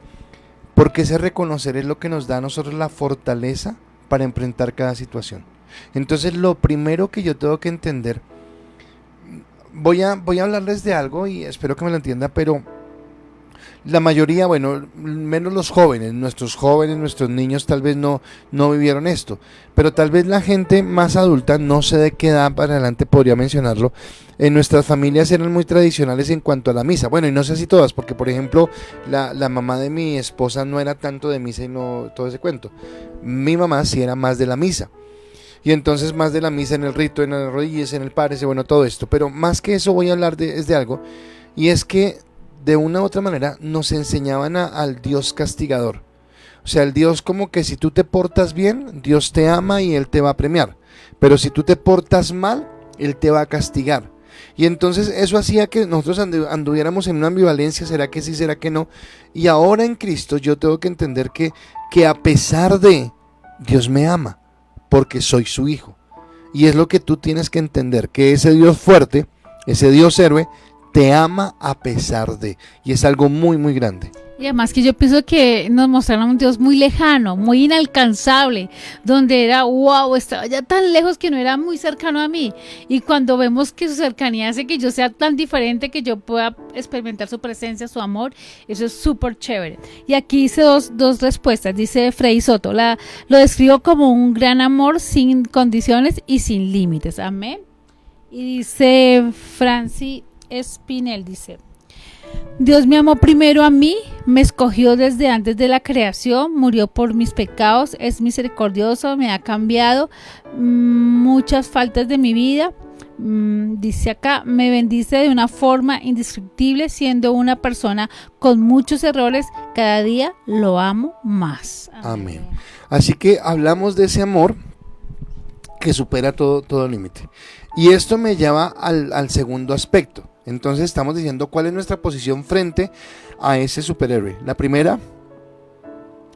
Porque ese reconocer es lo que nos da a nosotros la fortaleza para enfrentar cada situación. Entonces lo primero que yo tengo que entender, voy a hablarles de algo y espero que me lo entienda, pero la mayoría, bueno, menos los jóvenes, nuestros niños tal vez no vivieron esto, pero tal vez la gente más adulta, no sé de qué edad para adelante podría mencionarlo, en nuestras familias eran muy tradicionales en cuanto a la misa. Bueno, y no sé si todas, porque por ejemplo la mamá de mi esposa no era tanto de misa y no todo ese cuento. Mi mamá sí era más de la misa. Y entonces más de la misa en el rito, en las rodillas, en el párese, bueno, todo esto. Pero más que eso voy a hablar de algo, y es que de una u otra manera nos enseñaban al Dios castigador. O sea, el Dios como que si tú te portas bien, Dios te ama y Él te va a premiar. Pero si tú te portas mal, Él te va a castigar. Y entonces eso hacía que nosotros anduviéramos en una ambivalencia, ¿será que sí, será que no? Y ahora en Cristo yo tengo que entender que a pesar de Dios me ama, porque soy su hijo. Y es lo que tú tienes que entender, que ese Dios fuerte, ese Dios héroe, te ama a pesar de, y es algo muy muy grande. Y además que yo pienso que nos mostraron un Dios muy lejano, muy inalcanzable, donde era wow, estaba ya tan lejos que no era muy cercano a mí. Y cuando vemos que su cercanía hace que yo sea tan diferente, que yo pueda experimentar su presencia, su amor, eso es súper chévere. Y aquí hice dos respuestas. Dice Freddy Soto: lo describo como un gran amor sin condiciones y sin límites. Amén. Y dice Franci Espinel, dice: Dios me amó primero a mí, me escogió desde antes de la creación, murió por mis pecados, es misericordioso, me ha cambiado muchas faltas de mi vida. Dice acá: me bendice de una forma indescriptible, siendo una persona con muchos errores, cada día lo amo más. Amén. Así que hablamos de ese amor que supera todo límite. Y esto me lleva al segundo aspecto. Entonces estamos diciendo cuál es nuestra posición frente a ese superhéroe. La primera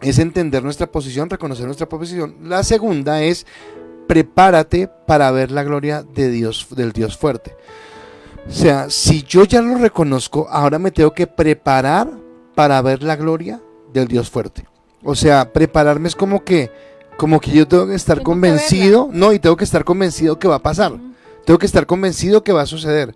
es entender nuestra posición, reconocer nuestra posición. La segunda es: prepárate para ver la gloria de Dios, del Dios fuerte. O sea, si yo ya lo reconozco, ahora me tengo que preparar para ver la gloria del Dios fuerte. O sea, prepararme es como que yo tengo que estar convencido, y tengo que estar convencido que va a pasar. Tengo que estar convencido que va a suceder.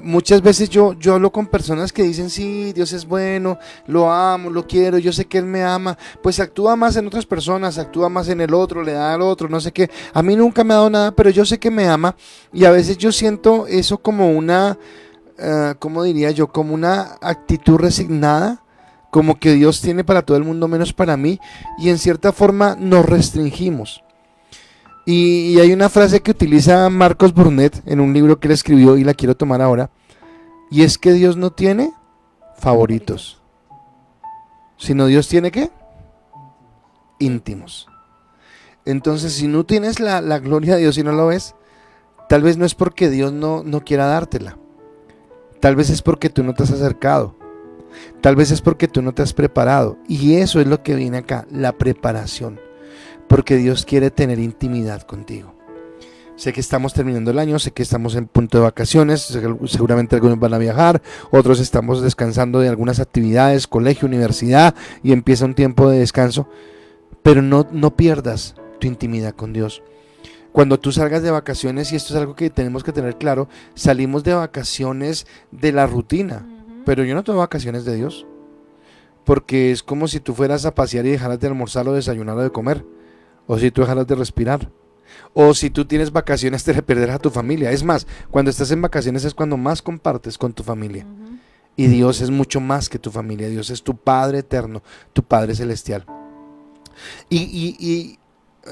Muchas veces yo hablo con personas que dicen, sí, Dios es bueno, lo amo, lo quiero, yo sé que Él me ama. Pues actúa más en otras personas, actúa más en el otro, le da al otro, no sé qué. A mí nunca me ha dado nada, pero yo sé que me ama. Y a veces yo siento eso como una, ¿cómo diría yo? Como una actitud resignada. Como que Dios tiene para todo el mundo menos para mí. Y en cierta forma nos restringimos. Y hay una frase que utiliza Marcos Burnett en un libro que él escribió y la quiero tomar ahora. Y es que Dios no tiene favoritos, sino Dios tiene ¿qué? Íntimos. Entonces, si no tienes la gloria de Dios y no lo ves, tal vez no es porque Dios no quiera dártela. Tal vez es porque tú no te has acercado. Tal vez es porque tú no te has preparado. Y eso es lo que viene acá, la preparación. Porque Dios quiere tener intimidad contigo. Sé que estamos terminando el año, sé que estamos en punto de vacaciones, seguramente algunos van a viajar, otros estamos descansando de algunas actividades, colegio, universidad, y empieza un tiempo de descanso. Pero no pierdas tu intimidad con Dios. Cuando tú salgas de vacaciones, y esto es algo que tenemos que tener claro, salimos de vacaciones de la rutina, pero yo no tomo vacaciones de Dios. Porque es como si tú fueras a pasear y dejaras de almorzar o desayunar o de comer. O si tú dejaras de respirar. O si tú tienes vacaciones te perderás a tu familia. Es más, cuando estás en vacaciones es cuando más compartes con tu familia. Y Dios es mucho más que tu familia. Dios es tu Padre eterno, tu Padre celestial. Y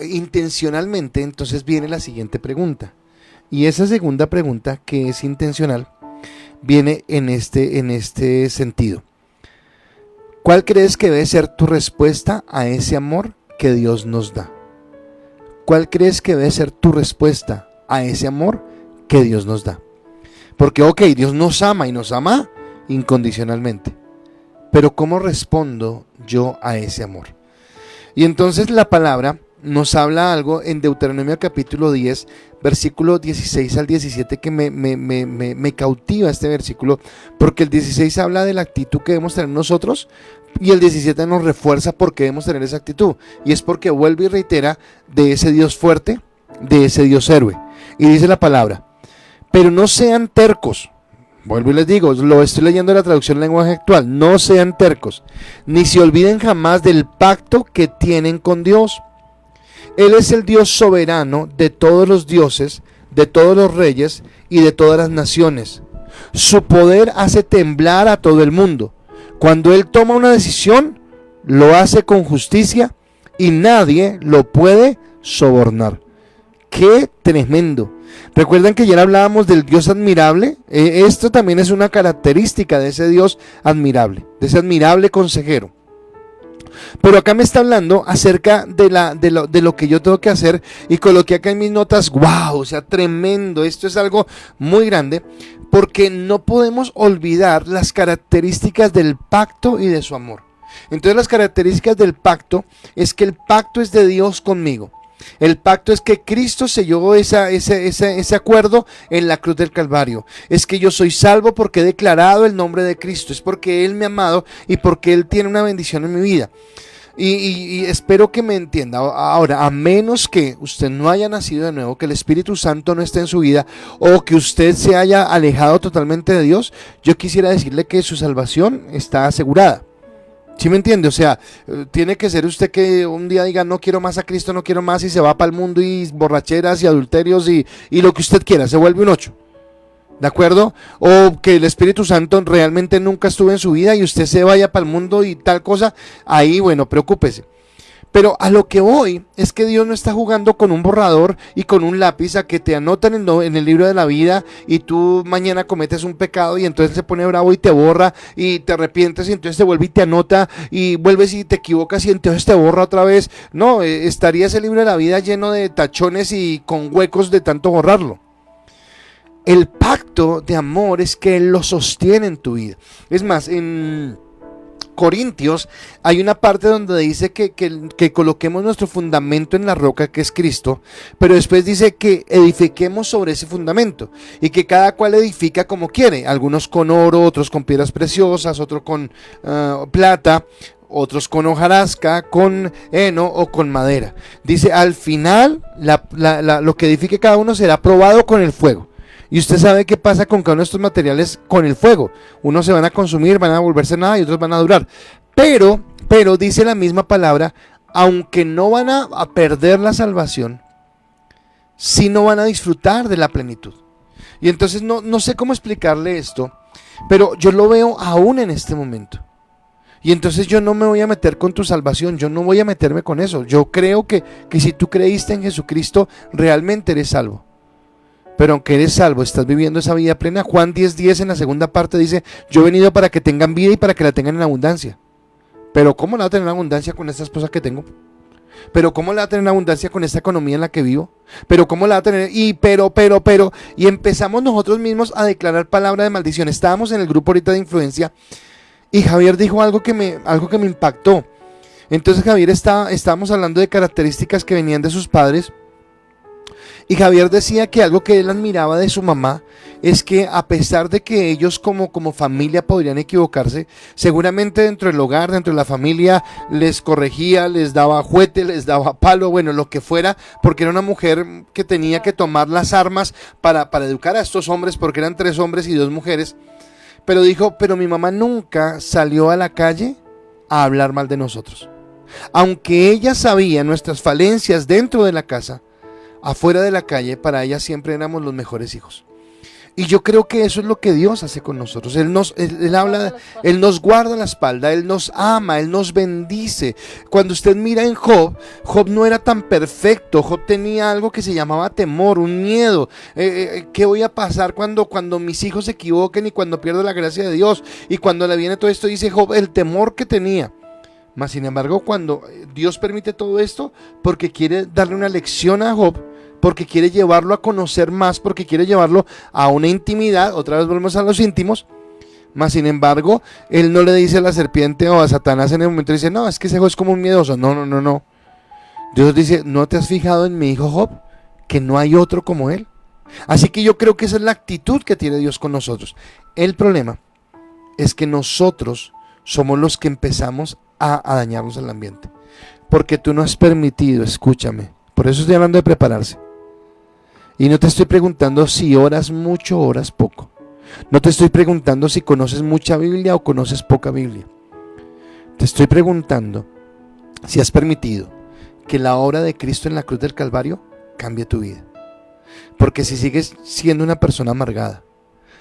intencionalmente entonces viene la siguiente pregunta. Y esa segunda pregunta, que es intencional, viene en este sentido. ¿Cuál crees que debe ser tu respuesta a ese amor que Dios nos da? ¿Cuál crees que debe ser tu respuesta a ese amor que Dios nos da? Porque Dios nos ama y nos ama incondicionalmente. Pero ¿cómo respondo yo a ese amor? Y entonces la palabra nos habla algo en Deuteronomio capítulo 10, versículo 16 al 17, que me cautiva este versículo, porque el 16 habla de la actitud que debemos tener nosotros, y el 17 nos refuerza por qué debemos tener esa actitud, y es porque vuelve y reitera de ese Dios fuerte, de ese Dios héroe. Y dice la palabra: pero no sean tercos. Vuelvo y les digo, lo estoy leyendo en la traducción lenguaje actual. No sean tercos, ni se olviden jamás del pacto que tienen con Dios. Él es el Dios soberano de todos los dioses, de todos los reyes y de todas las naciones. Su poder hace temblar a todo el mundo. Cuando Él toma una decisión, lo hace con justicia y nadie lo puede sobornar. ¡Qué tremendo! ¿Recuerdan que ayer hablábamos del Dios admirable? Esto también es una característica de ese Dios admirable, de ese admirable consejero. Pero acá me está hablando acerca de lo que yo tengo que hacer, y coloqué acá en mis notas, wow, o sea, tremendo, esto es algo muy grande, porque no podemos olvidar las características del pacto y de su amor. Entonces las características del pacto es que el pacto es de Dios conmigo. El pacto es que Cristo selló ese acuerdo en la cruz del Calvario. Es que yo soy salvo porque he declarado el nombre de Cristo. Es porque Él me ha amado y porque Él tiene una bendición en mi vida. Y espero que me entienda. Ahora, a menos que usted no haya nacido de nuevo, que el Espíritu Santo no esté en su vida, o que usted se haya alejado totalmente de Dios, yo quisiera decirle que su salvación está asegurada. ¿Sí me entiende? O sea, tiene que ser usted que un día diga no quiero más a Cristo, no quiero más, y se va para el mundo y borracheras y adulterios y lo que usted quiera, se vuelve un 8. ¿De acuerdo? O que el Espíritu Santo realmente nunca estuvo en su vida y usted se vaya para el mundo y tal cosa. Ahí, bueno, preocúpese. Pero a lo que voy es que Dios no está jugando con un borrador y con un lápiz a que te anotan en el libro de la vida y tú mañana cometes un pecado y entonces se pone bravo y te borra y te arrepientes y entonces te vuelve y te anota y vuelves y te equivocas y entonces te borra otra vez. No, estaría ese libro de la vida lleno de tachones y con huecos de tanto borrarlo. El pacto de amor es que Él lo sostiene en tu vida. Es más, en Corintios hay una parte donde dice que coloquemos nuestro fundamento en la roca que es Cristo, pero después dice que edifiquemos sobre ese fundamento y que cada cual edifica como quiere, algunos con oro, otros con piedras preciosas, otros con plata, otros con hojarasca, con heno o con madera. Dice, al final lo que edifique cada uno será probado con el fuego. Y usted sabe qué pasa con cada uno de estos materiales con el fuego. Unos se van a consumir, van a volverse nada y otros van a durar. Pero dice la misma palabra, aunque no van a perder la salvación, sí no van a disfrutar de la plenitud. Y entonces no sé cómo explicarle esto, pero yo lo veo aún en este momento. Y entonces yo no me voy a meter con tu salvación, yo no voy a meterme con eso. Yo creo que si tú creíste en Jesucristo, realmente eres salvo. Pero aunque eres salvo, estás viviendo esa vida plena. Juan 10:10 en la segunda parte dice, yo he venido para que tengan vida y para que la tengan en abundancia. Pero ¿cómo la va a tener en abundancia con esta esposa que tengo? Pero ¿cómo la va a tener en abundancia con esta economía en la que vivo? Pero ¿cómo la va a tener? Y empezamos nosotros mismos a declarar palabra de maldición. Estábamos en el grupo ahorita de influencia y Javier dijo algo que me impactó. Entonces Javier estábamos hablando de características que venían de sus padres. Y Javier decía que algo que él admiraba de su mamá es que a pesar de que ellos como familia podrían equivocarse, seguramente dentro del hogar, dentro de la familia, les corregía, les daba juguete, les daba palo, bueno, lo que fuera, porque era una mujer que tenía que tomar las armas para educar a estos hombres, porque eran 3 hombres y 2 mujeres. Pero dijo, pero mi mamá nunca salió a la calle a hablar mal de nosotros. Aunque ella sabía nuestras falencias dentro de la casa, afuera de la calle, para ella siempre éramos los mejores hijos. Y yo creo que eso es lo que Dios hace con nosotros. Él nos guarda la espalda, Él nos ama, Él nos bendice. Cuando usted mira en Job no era tan perfecto. Job tenía algo que se llamaba temor, un miedo. ¿Qué voy a pasar cuando mis hijos se equivoquen y cuando pierdo la gracia de Dios? Y cuando le viene todo esto, dice Job, el temor que tenía. Mas sin embargo, cuando Dios permite todo esto, porque quiere darle una lección a Job, porque quiere llevarlo a conocer más, porque quiere llevarlo a una intimidad, otra vez volvemos a los íntimos. Mas sin embargo, él no le dice a la serpiente o a Satanás en el momento, dice, no, es que ese Job es como un miedoso. No. Dios dice, ¿no te has fijado en mi hijo Job? Que no hay otro como él. Así que yo creo que esa es la actitud que tiene Dios con nosotros. El problema es que nosotros somos los que empezamos a dañarnos el ambiente. Porque tú no has permitido, escúchame, por eso estoy hablando de prepararse. Y no te estoy preguntando si oras mucho o oras poco. No te estoy preguntando si conoces mucha Biblia o conoces poca Biblia. Te estoy preguntando si has permitido que la obra de Cristo en la cruz del Calvario cambie tu vida. Porque si sigues siendo una persona amargada,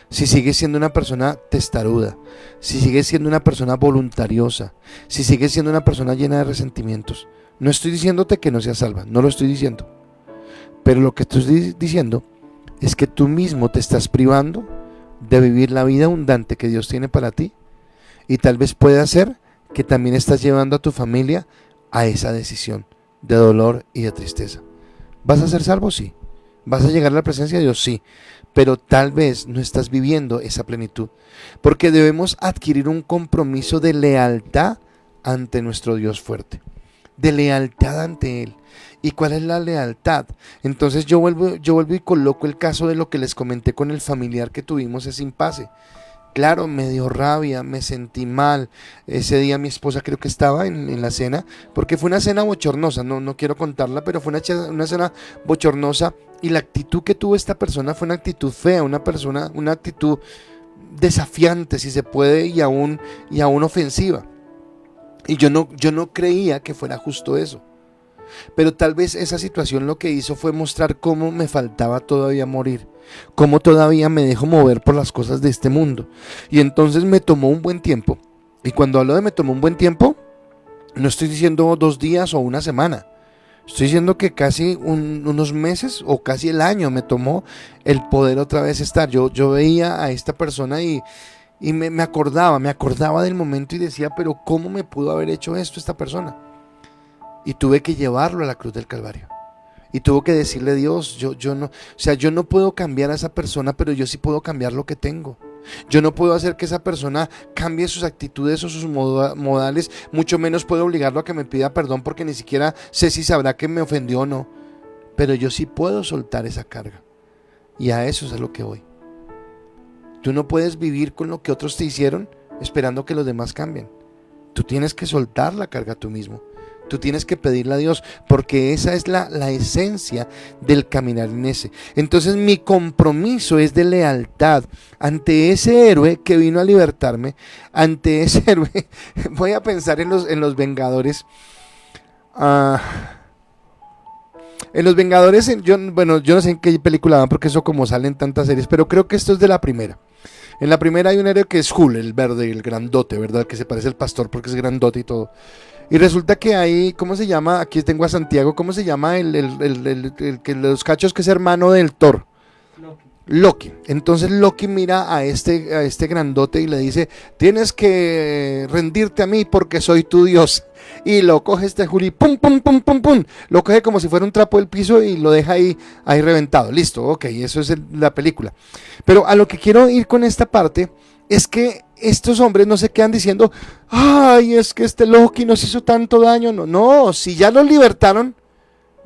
si sigues siendo una persona testaruda, si sigues siendo una persona voluntariosa, si sigues siendo una persona llena de resentimientos, no estoy diciéndote que no seas salva, no lo estoy diciendo. Pero lo que estoy diciendo es que tú mismo te estás privando de vivir la vida abundante que Dios tiene para ti. Y tal vez pueda ser que también estás llevando a tu familia a esa decisión de dolor y de tristeza. ¿Vas a ser salvo? Sí. ¿Vas a llegar a la presencia de Dios? Sí. Pero tal vez no estás viviendo esa plenitud. Porque debemos adquirir un compromiso de lealtad ante nuestro Dios fuerte. De lealtad ante Él. ¿Y cuál es la lealtad? Entonces yo vuelvo y coloco el caso de lo que les comenté con el familiar que tuvimos ese impasse. Claro, me dio rabia, me sentí mal. Ese día mi esposa creo que estaba en la cena, porque fue una cena bochornosa, no quiero contarla, pero fue una cena bochornosa, y la actitud que tuvo esta persona fue una actitud fea, una actitud desafiante, si se puede, y aún ofensiva. Y yo no creía que fuera justo eso. Pero tal vez esa situación lo que hizo fue mostrar cómo me faltaba todavía morir, cómo todavía me dejo mover por las cosas de este mundo. Y entonces me tomó un buen tiempo. Y cuando hablo de me tomó un buen tiempo, no estoy diciendo 2 días o una semana. Estoy diciendo que casi unos meses o casi el año me tomó el poder otra vez estar. Yo veía a esta persona y me acordaba del momento y decía, pero ¿cómo me pudo haber hecho esto esta persona? Y tuve que llevarlo a la cruz del Calvario. Y tuve que decirle, Dios, yo no puedo cambiar a esa persona, pero yo sí puedo cambiar lo que tengo. Yo no puedo hacer que esa persona cambie sus actitudes o sus modales, mucho menos puedo obligarlo a que me pida perdón, porque ni siquiera sé si sabrá que me ofendió o no. Pero yo sí puedo soltar esa carga. Y a eso es a lo que voy. Tú no puedes vivir con lo que otros te hicieron esperando que los demás cambien. Tú tienes que soltar la carga tú mismo. Tú tienes que pedirle a Dios, porque esa es la esencia del caminar en ese. Entonces mi compromiso es de lealtad ante ese héroe que vino a libertarme, ante ese héroe. Voy a pensar en los Vengadores. En los Vengadores, yo no sé en qué película van, porque eso como sale en tantas series, pero creo que esto es de la primera. En la primera hay un héroe que es Hulk, el verde, el grandote, ¿verdad? Que se parece al pastor porque es grandote y todo. Y resulta que hay, ¿cómo se llama? Aquí tengo a Santiago, ¿cómo se llama? Los cachos que es hermano del Thor. Loki. Entonces Loki mira a este grandote y le dice: tienes que rendirte a mí porque soy tu Dios. Y lo coge Hulk y pum, pum, pum, pum, pum. Lo coge como si fuera un trapo del piso y lo deja ahí reventado. Listo, ok, eso es la película. Pero a lo que quiero ir con esta parte es que estos hombres no se quedan diciendo: ay, es que este Loki nos hizo tanto daño. No, si ya los libertaron,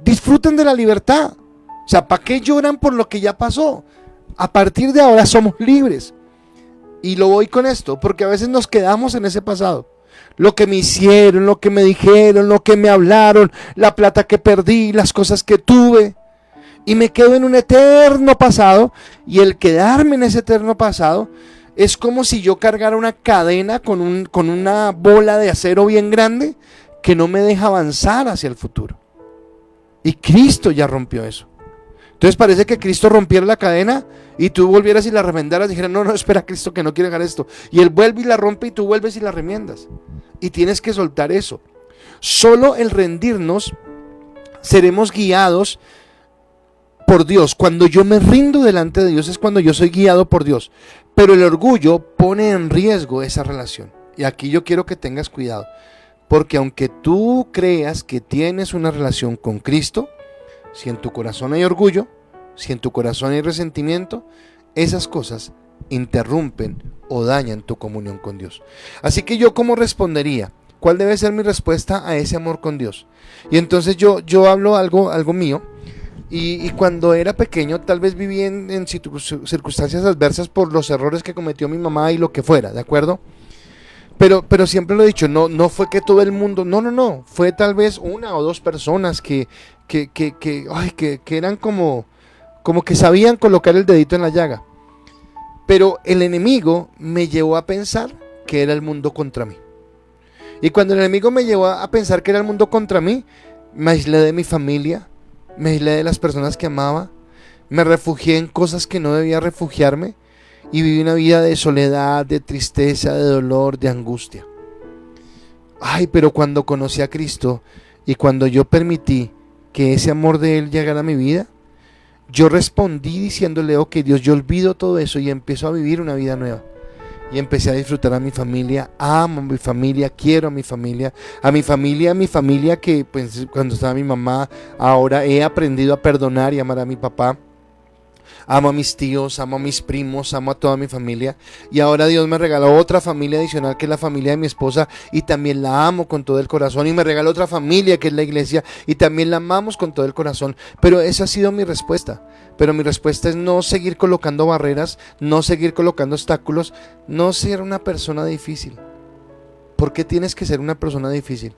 disfruten de la libertad. O sea, ¿para qué lloran por lo que ya pasó? A partir de ahora somos libres. Y lo voy con esto, porque a veces nos quedamos en ese pasado. Lo que me hicieron, lo que me dijeron, lo que me hablaron, la plata que perdí, las cosas que tuve. Y me quedo en un eterno pasado. Y el quedarme en ese eterno pasado es como si yo cargara una cadena con una bola de acero bien grande que no me deja avanzar hacia el futuro. Y Cristo ya rompió eso. Entonces parece que Cristo rompiera la cadena y tú volvieras y la remendaras y dijeras: no, espera, Cristo, que no quiero dejar esto. Y Él vuelve y la rompe y tú vuelves y la remiendas. Y tienes que soltar eso. Solo el rendirnos seremos guiados por Dios. Cuando yo me rindo delante de Dios es cuando yo soy guiado por Dios. Pero el orgullo pone en riesgo esa relación. Y aquí yo quiero que tengas cuidado. Porque aunque tú creas que tienes una relación con Cristo, si en tu corazón hay orgullo, si en tu corazón hay resentimiento, esas cosas interrumpen o dañan tu comunión con Dios. Así que yo, ¿cómo respondería? ¿Cuál debe ser mi respuesta a ese amor con Dios? Y entonces yo hablo algo mío. Y cuando era pequeño tal vez viví en circunstancias adversas por los errores que cometió mi mamá y lo que fuera, ¿de acuerdo? Pero siempre lo he dicho, no fue que todo el mundo, no, fue tal vez una o dos personas que eran como que sabían colocar el dedito en la llaga. Pero el enemigo me llevó a pensar que era el mundo contra mí. Y cuando el enemigo me llevó a pensar que era el mundo contra mí, me aislé de mi familia, me aislé de las personas que amaba, me refugié en cosas que no debía refugiarme y viví una vida de soledad, de tristeza, de dolor, de angustia. Pero cuando conocí a Cristo y cuando yo permití que ese amor de Él llegara a mi vida, yo respondí diciéndole: ok, Dios, yo olvido todo eso y empiezo a vivir una vida nueva. Y empecé a disfrutar a mi familia, amo a mi familia, quiero a mi familia que pues cuando estaba mi mamá, ahora he aprendido a perdonar y amar a mi papá. Amo a mis tíos, amo a mis primos, amo a toda mi familia. Y ahora Dios me regaló otra familia adicional que es la familia de mi esposa y también la amo con todo el corazón. Y me regaló otra familia que es la iglesia y también la amamos con todo el corazón. Pero esa ha sido mi respuesta. Pero mi respuesta es no seguir colocando barreras, no seguir colocando obstáculos, no ser una persona difícil. ¿Por qué tienes que ser una persona difícil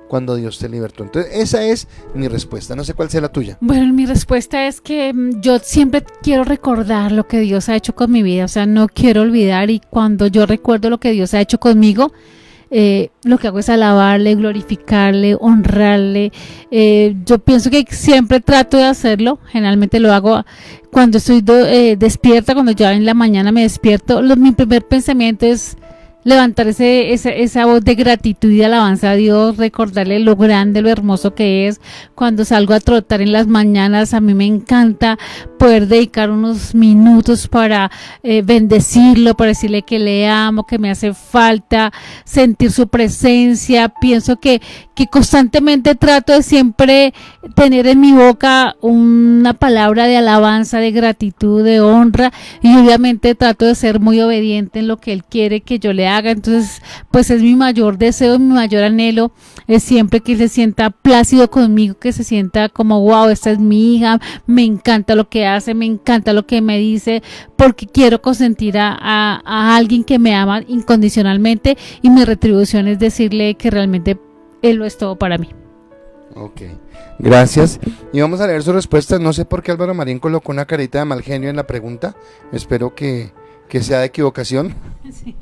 cuando Dios te libertó? Entonces esa es mi respuesta, no sé cuál sea la tuya. Bueno, mi respuesta es que yo siempre quiero recordar lo que Dios ha hecho con mi vida, o sea, no quiero olvidar, y cuando yo recuerdo lo que Dios ha hecho conmigo, lo que hago es alabarle, glorificarle, honrarle. Yo pienso que siempre trato de hacerlo, generalmente lo hago cuando estoy despierta, cuando ya en la mañana me despierto, mi primer pensamiento es levantar esa voz de gratitud y de alabanza a Dios, recordarle lo grande, lo hermoso que es. Cuando salgo a trotar en las mañanas, a mí me encanta poder dedicar unos minutos para bendecirlo, para decirle que le amo, que me hace falta, sentir su presencia. Pienso que constantemente trato de siempre tener en mi boca una palabra de alabanza, de gratitud, de honra, y obviamente trato de ser muy obediente en lo que Él quiere que yo le haga. Entonces pues es mi mayor deseo, mi mayor anhelo, es siempre que se sienta plácido conmigo, que se sienta como, wow, esta es mi hija, me encanta lo que hace, me encanta lo que me dice, porque quiero consentir a alguien que me ama incondicionalmente, y mi retribución es decirle que realmente él lo es todo para mí. Ok, gracias. Y vamos a leer sus respuestas. No sé por qué Álvaro Marín colocó una carita de mal genio en la pregunta. Espero que sea de equivocación. Sí.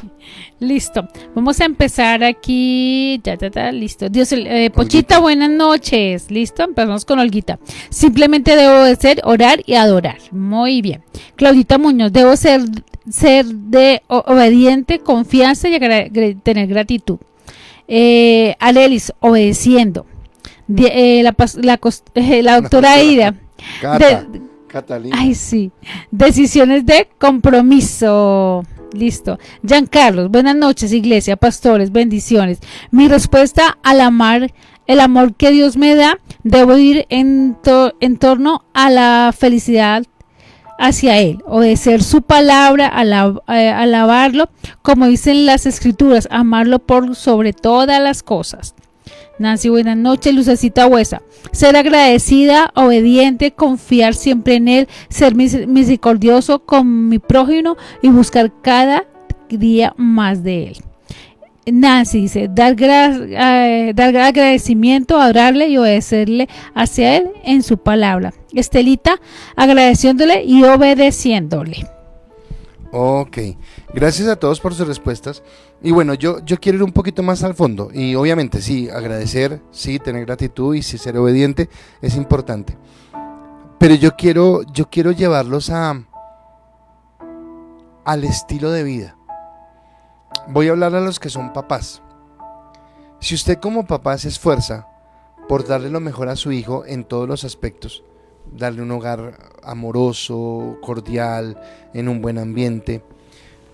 Listo, vamos a empezar aquí. Listo. Dios, Pochita, buenas noches. Listo, empezamos con Olguita. Simplemente debo de ser, orar y adorar. Muy bien. Claudita Muñoz, debo ser de obediente, confianza y tener gratitud. Alelis, obedeciendo. La doctora Aida. Catalina. Ay, sí. Decisiones de compromiso. Listo. Giancarlos, buenas noches, iglesia, pastores, bendiciones. Mi respuesta al amar, el amor que Dios me da, debo ir en torno a la felicidad hacia Él, obedecer su palabra, alabarlo, como dicen las escrituras, amarlo por sobre todas las cosas. Nancy, buenas noches. Lucecita Huesa, ser agradecida, obediente, confiar siempre en Él, ser misericordioso con mi prójimo y buscar cada día más de Él. Nancy dice, dar agradecimiento, adorarle y obedecerle hacia Él en su palabra. Estelita, agradeciéndole y obedeciéndole. Ok, gracias a todos por sus respuestas. Y bueno, yo quiero ir un poquito más al fondo. Y obviamente sí, agradecer, sí, tener gratitud y sí, ser obediente es importante. Pero yo quiero llevarlos al estilo de vida. Voy a hablar a los que son papás. Si usted como papá se esfuerza por darle lo mejor a su hijo en todos los aspectos, darle un hogar amoroso, cordial, en un buen ambiente,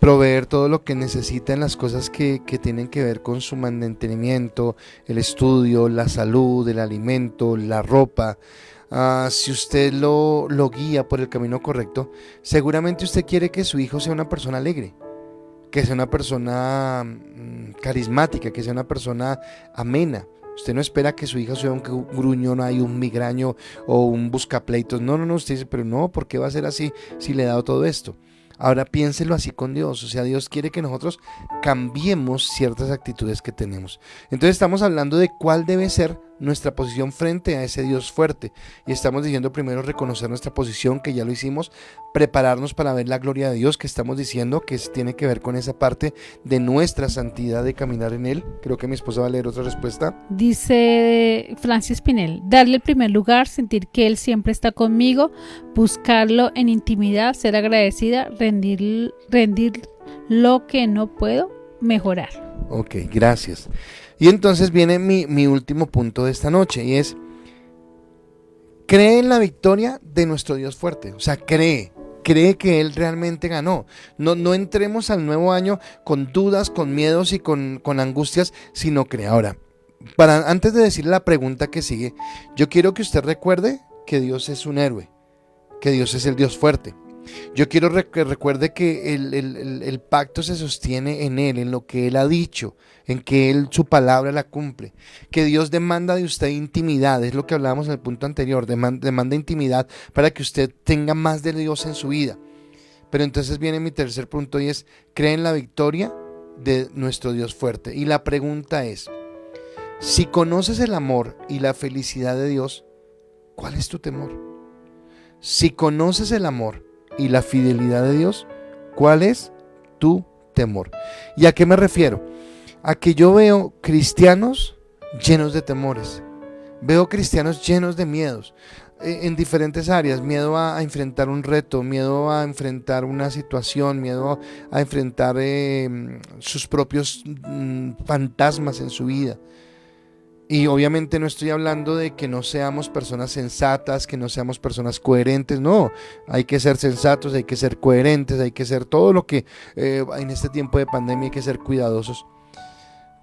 proveer todo lo que necesita en las cosas que tienen que ver con su mantenimiento, el estudio, la salud, el alimento, la ropa. Si usted lo guía por el camino correcto, seguramente usted quiere que su hijo sea una persona alegre, que sea una persona carismática, que sea una persona amena. Usted no espera que su hija sea un gruñón, un migraño o un buscapleitos. No, usted dice, pero no, ¿por qué va a ser así si le he dado todo esto? Ahora piénselo así con Dios, o sea, Dios quiere que nosotros cambiemos ciertas actitudes que tenemos. Entonces estamos hablando de cuál debe ser nuestra posición frente a ese Dios fuerte, y estamos diciendo primero reconocer nuestra posición, que ya lo hicimos, prepararnos para ver la gloria de Dios, que estamos diciendo que tiene que ver con esa parte de nuestra santidad, de caminar en Él. Creo que mi esposa va a leer otra respuesta. Dice Francis Pinel, darle el primer lugar, sentir que Él siempre está conmigo, buscarlo en intimidad, ser agradecida, rendir lo que no puedo mejorar. Ok, gracias. Y entonces viene mi último punto de esta noche, y es: cree en la victoria de nuestro Dios fuerte. O sea, cree que Él realmente ganó. No entremos al nuevo año con dudas, con miedos y con angustias, sino cree. Ahora, antes de decirle la pregunta que sigue, yo quiero que usted recuerde que Dios es un héroe, que Dios es el Dios fuerte. Yo quiero que recuerde que el pacto se sostiene en Él, en lo que Él ha dicho, en que Él su palabra la cumple, que Dios demanda de usted intimidad, es lo que hablábamos en el punto anterior, demanda intimidad para que usted tenga más de Dios en su vida. Pero entonces viene mi tercer punto, y es: cree en la victoria de nuestro Dios fuerte. Y la pregunta es: si conoces el amor y la felicidad de Dios, ¿cuál es tu temor? Si conoces el amor y la fidelidad de Dios, ¿cuál es tu temor? ¿Y a qué me refiero? A que yo veo cristianos llenos de temores, veo cristianos llenos de miedos en diferentes áreas: miedo a enfrentar un reto, miedo a enfrentar una situación, miedo a enfrentar sus propios fantasmas en su vida. Y obviamente no estoy hablando de que no seamos personas sensatas, que no seamos personas coherentes. No, hay que ser sensatos, hay que ser coherentes, hay que ser todo lo que en este tiempo de pandemia hay que ser cuidadosos.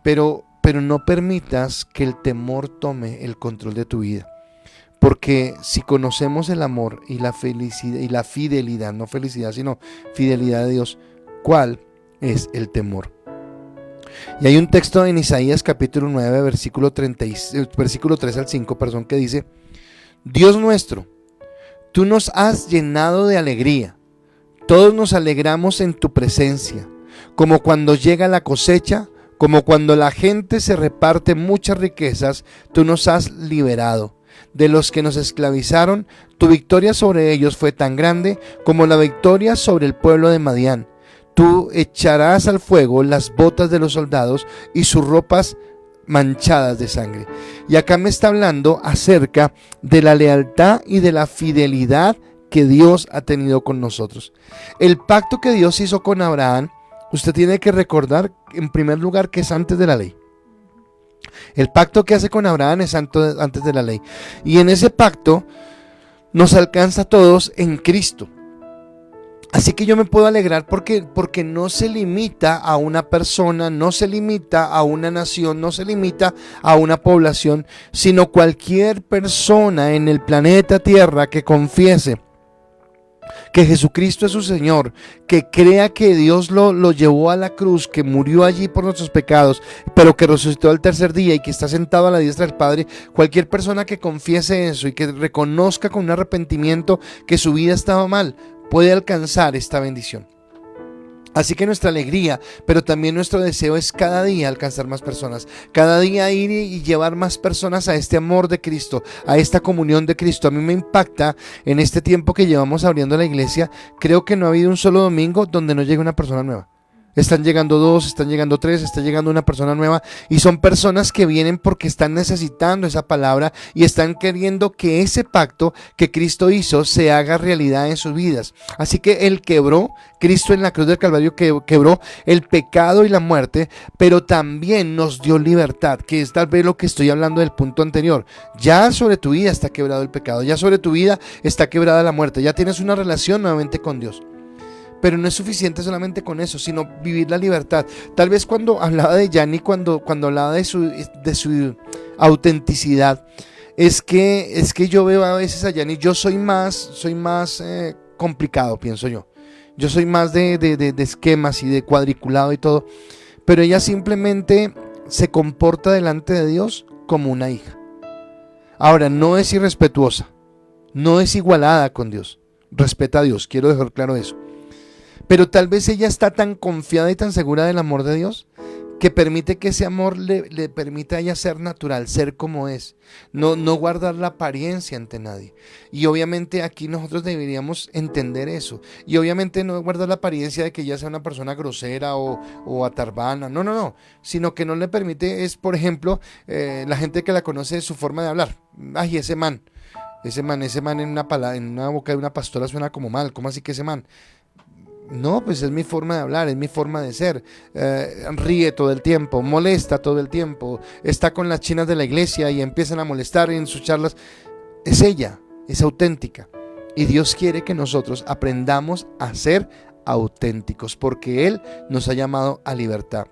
Pero no permitas que el temor tome el control de tu vida. Porque si conocemos el amor y la felicidad y la fidelidad, no felicidad sino fidelidad de Dios, ¿cuál es el temor? Y hay un texto en Isaías capítulo 9, versículo 3 al 5, que dice: Dios nuestro, tú nos has llenado de alegría, todos nos alegramos en tu presencia, como cuando llega la cosecha, como cuando la gente se reparte muchas riquezas, tú nos has liberado. De los que nos esclavizaron, tu victoria sobre ellos fue tan grande como la victoria sobre el pueblo de Madián. Tú echarás al fuego las botas de los soldados y sus ropas manchadas de sangre. Y acá me está hablando acerca de la lealtad y de la fidelidad que Dios ha tenido con nosotros. El pacto que Dios hizo con Abraham, usted tiene que recordar en primer lugar que es antes de la ley. El pacto que hace con Abraham es antes de la ley. Y en ese pacto nos alcanza a todos en Cristo. Así que yo me puedo alegrar porque no se limita a una persona, no se limita a una nación, no se limita a una población, sino cualquier persona en el planeta Tierra que confiese que Jesucristo es su Señor, que crea que Dios lo llevó a la cruz, que murió allí por nuestros pecados, pero que resucitó al tercer día y que está sentado a la diestra del Padre. Cualquier persona que confiese eso y que reconozca con un arrepentimiento que su vida estaba mal, puede alcanzar esta bendición. Así que nuestra alegría, pero también nuestro deseo es cada día alcanzar más personas, cada día ir y llevar más personas a este amor de Cristo, a esta comunión de Cristo. A mí me impacta en este tiempo que llevamos abriendo la iglesia, creo que no ha habido un solo domingo donde no llegue una persona nueva. Están llegando 2, están llegando 3, está llegando una persona nueva, y son personas que vienen porque están necesitando esa palabra y están queriendo que ese pacto que Cristo hizo se haga realidad en sus vidas. Así que Él quebró, Cristo en la cruz del Calvario quebró el pecado y la muerte, pero también nos dio libertad, que es tal vez lo que estoy hablando del punto anterior. Ya sobre tu vida está quebrado el pecado, ya sobre tu vida está quebrada la muerte, ya tienes una relación nuevamente con Dios. Pero no es suficiente solamente con eso, sino vivir la libertad. Tal vez cuando hablaba de Yanni, cuando hablaba de su autenticidad, es que yo veo a veces a Yanni, yo soy más complicado, pienso yo. Yo soy más de esquemas y de cuadriculado y todo, pero ella simplemente se comporta delante de Dios como una hija. Ahora, no es irrespetuosa, no es igualada con Dios, respeta a Dios, quiero dejar claro eso. Pero tal vez ella está tan confiada y tan segura del amor de Dios que permite que ese amor le permita a ella ser natural, ser como es, no guardar la apariencia ante nadie. Y obviamente aquí nosotros deberíamos entender eso. Y obviamente no guardar la apariencia de que ella sea una persona grosera o atarbana, no, sino que no le permite, es por ejemplo, la gente que la conoce, su forma de hablar. Ay, ese man en una boca de una pastora suena como mal, ¿cómo así que ese man? No, pues es mi forma de hablar, es mi forma de ser. Ríe todo el tiempo, molesta todo el tiempo, está con las chinas de la iglesia y empiezan a molestar en sus charlas. Es ella, es auténtica. Y Dios quiere que nosotros aprendamos a ser auténticos, porque Él nos ha llamado a libertad.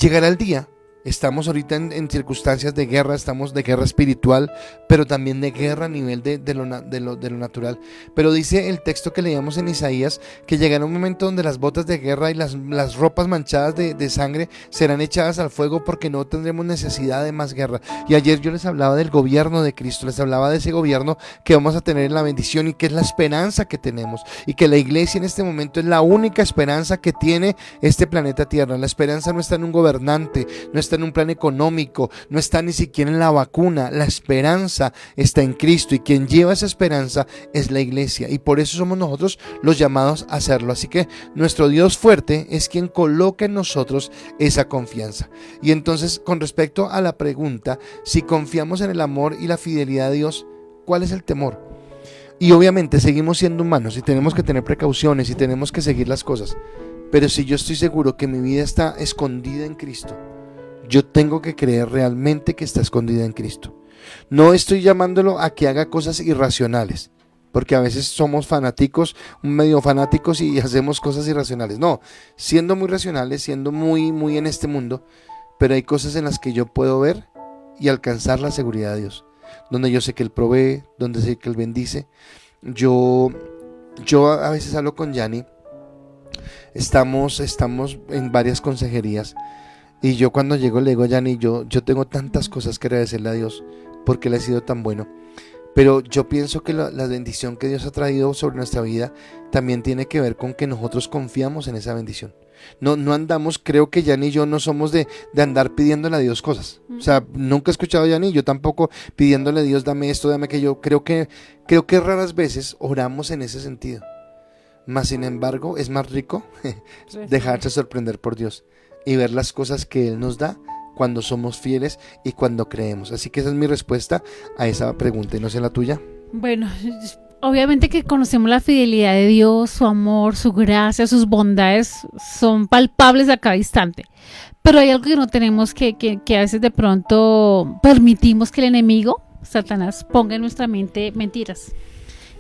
Llegará el día. Estamos ahorita en circunstancias de guerra, estamos de guerra espiritual, pero también de guerra a nivel de lo natural. Pero dice el texto que leíamos en Isaías que llegará un momento donde las botas de guerra y las ropas manchadas de sangre serán echadas al fuego, porque no tendremos necesidad de más guerra. Y ayer yo les hablaba del gobierno de Cristo, les hablaba de ese gobierno que vamos a tener en la bendición y que es la esperanza que tenemos, y que la iglesia en este momento es la única esperanza que tiene este planeta Tierra. La esperanza no está en un gobernante, no está en un plan económico, no está ni siquiera en la vacuna. La esperanza está en Cristo, y quien lleva esa esperanza es la iglesia, y por eso somos nosotros los llamados a hacerlo. Así que nuestro Dios fuerte es quien coloca en nosotros esa confianza. Y entonces, con respecto a la pregunta, si confiamos en el amor y la fidelidad de Dios, ¿cuál es el temor? Y obviamente seguimos siendo humanos y tenemos que tener precauciones y tenemos que seguir las cosas, pero si yo estoy seguro que mi vida está escondida en Cristo, yo tengo que creer realmente que está escondida en Cristo. No estoy llamándolo a que haga cosas irracionales, porque a veces somos fanáticos, medio fanáticos, y hacemos cosas irracionales. No, siendo muy racionales, siendo muy en este mundo, pero hay cosas en las que yo puedo ver y alcanzar la seguridad de Dios, donde yo sé que Él provee, donde sé que Él bendice. Yo a veces hablo con Yanni Estamos en varias consejerías y yo cuando llego le digo a Yanni, yo tengo tantas cosas que agradecerle a Dios porque Él ha sido tan bueno. Pero yo pienso que la bendición que Dios ha traído sobre nuestra vida también tiene que ver con que nosotros confiamos en esa bendición. No andamos, creo que Yanni y yo no somos de andar pidiéndole a Dios cosas. O sea, nunca he escuchado a Yanni, yo tampoco pidiéndole a Dios, dame esto, dame aquello. Creo que raras veces oramos en ese sentido. Mas sin embargo, es más rico dejarse sorprender por Dios y ver las cosas que Él nos da cuando somos fieles y cuando creemos. Así que esa es mi respuesta a esa pregunta, y no sé la tuya. Bueno, obviamente que conocemos la fidelidad de Dios, su amor, su gracia, sus bondades son palpables a cada instante. Pero hay algo que no tenemos que a veces de pronto permitimos que el enemigo, Satanás, ponga en nuestra mente mentiras.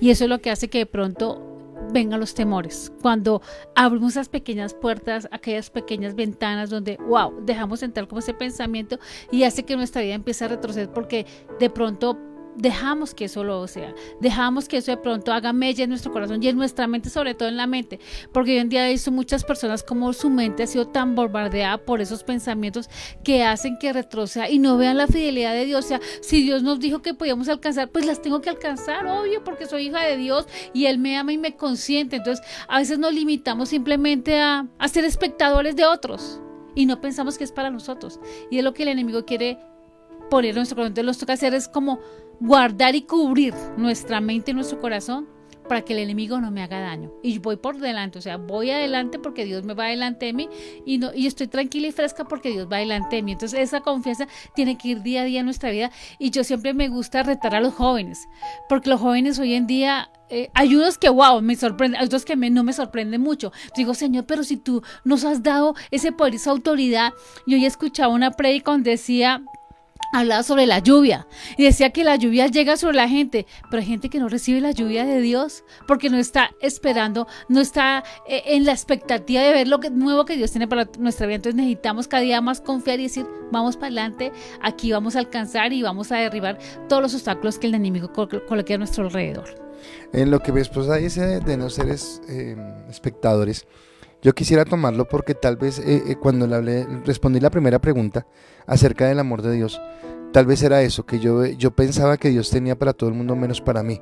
Y eso es lo que hace que de pronto vengan los temores. Cuando abrimos esas pequeñas puertas, aquellas pequeñas ventanas donde, wow, dejamos entrar como ese pensamiento y hace que nuestra vida empiece a retroceder porque de pronto dejamos que eso lo sea, dejamos que eso de pronto haga mella en nuestro corazón y en nuestra mente, sobre todo en la mente, porque hoy en día he visto muchas personas como su mente ha sido tan bombardeada por esos pensamientos que hacen que retroceda y no vean la fidelidad de Dios. O sea, si Dios nos dijo que podíamos alcanzar, pues las tengo que alcanzar, obvio, porque soy hija de Dios y Él me ama y me consiente. Entonces a veces nos limitamos simplemente a ser espectadores de otros y no pensamos que es para nosotros, y es lo que el enemigo quiere poner en nuestro corazón. Entonces lo que toca hacer es como guardar y cubrir nuestra mente y nuestro corazón para que el enemigo no me haga daño, y voy por delante, o sea, voy adelante porque Dios me va adelante de mí y estoy tranquila y fresca porque Dios va adelante de mí. Entonces esa confianza tiene que ir día a día en nuestra vida, y yo siempre me gusta retar a los jóvenes, porque los jóvenes hoy en día hay unos que wow, me sorprenden, hay otros que no me sorprenden mucho. Digo, Señor, pero si tú nos has dado ese poder, esa autoridad. Yo hoy escuchaba una prédica donde hablaba sobre la lluvia y decía que la lluvia llega sobre la gente, pero hay gente que no recibe la lluvia de Dios porque no está esperando, no está en la expectativa de ver lo nuevo que Dios tiene para nuestra vida. Entonces necesitamos cada día más confiar y decir, vamos para adelante, aquí vamos a alcanzar y vamos a derribar todos los obstáculos que el enemigo coloque a nuestro alrededor. En lo que mi esposa dice de no ser espectadores, yo quisiera tomarlo porque tal vez cuando respondí la primera pregunta acerca del amor de Dios, tal vez era eso, que yo pensaba que Dios tenía para todo el mundo menos para mí,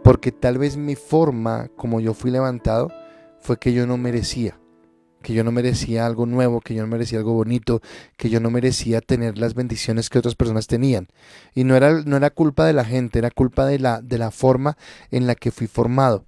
porque tal vez mi forma como yo fui levantado fue que yo no merecía algo nuevo, que yo no merecía algo bonito, que yo no merecía tener las bendiciones que otras personas tenían, y no era culpa de la gente, era culpa de la forma en la que fui formado.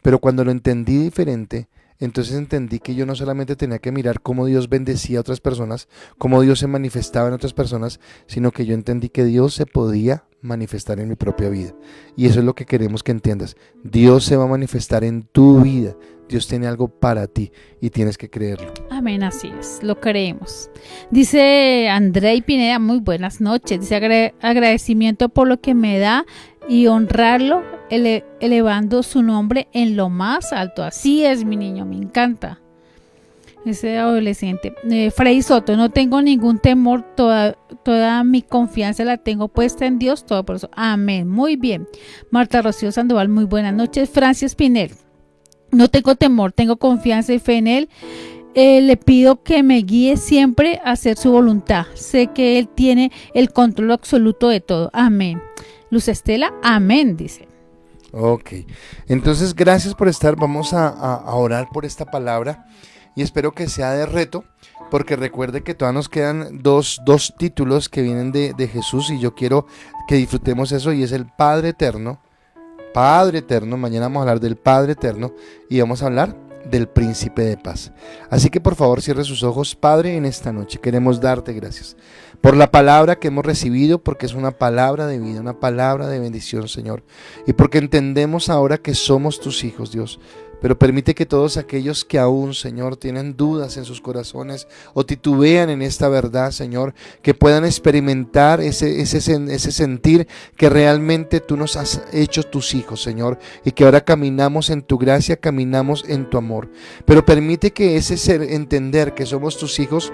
Pero cuando lo entendí diferente, entonces entendí que yo no solamente tenía que mirar cómo Dios bendecía a otras personas, cómo Dios se manifestaba en otras personas, sino que yo entendí que Dios se podía manifestar en mi propia vida. Y eso es lo que queremos que entiendas. Dios se va a manifestar en tu vida. Dios tiene algo para ti y tienes que creerlo. Amén, así es, lo creemos. Dice Andrei Pineda, muy buenas noches. Dice agradecimiento por lo que me da y honrarlo, elevando su nombre en lo más alto. Así es, mi niño, me encanta. Ese adolescente. Freddy Soto, no tengo ningún temor, toda mi confianza la tengo puesta en Dios, todo por eso. Amén, muy bien. Marta Rocío Sandoval, muy buenas noches. Francis Pinel, no tengo temor, tengo confianza y fe en Él. Le pido que me guíe siempre a hacer su voluntad. Sé que Él tiene el control absoluto de todo. Amén. Luz Estela, amén, dice. Ok, entonces gracias por estar. Vamos a orar por esta palabra y espero que sea de reto, porque recuerde que todavía nos quedan dos títulos que vienen de Jesús, y yo quiero que disfrutemos eso, y es el Padre Eterno. Padre Eterno, mañana vamos a hablar del Padre Eterno y vamos a hablar del Príncipe de Paz. Así que por favor cierre sus ojos. Padre, en esta noche queremos darte gracias por la palabra que hemos recibido, porque es una palabra de vida, una palabra de bendición, Señor, y porque entendemos ahora que somos tus hijos, Dios. Pero permite que todos aquellos que aún, Señor, tienen dudas en sus corazones o titubean en esta verdad, Señor, que puedan experimentar ese sentir que realmente tú nos has hecho tus hijos, Señor, y que ahora caminamos en tu gracia, caminamos en tu amor. Pero permite que ese entender que somos tus hijos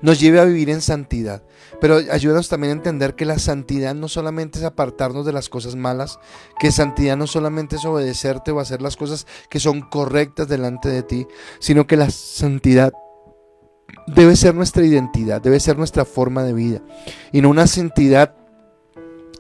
nos lleve a vivir en santidad. Pero ayúdanos también a entender que la santidad no solamente es apartarnos de las cosas malas, que santidad no solamente es obedecerte o hacer las cosas que son correctas delante de ti, sino que la santidad debe ser nuestra identidad, debe ser nuestra forma de vida, y no una santidad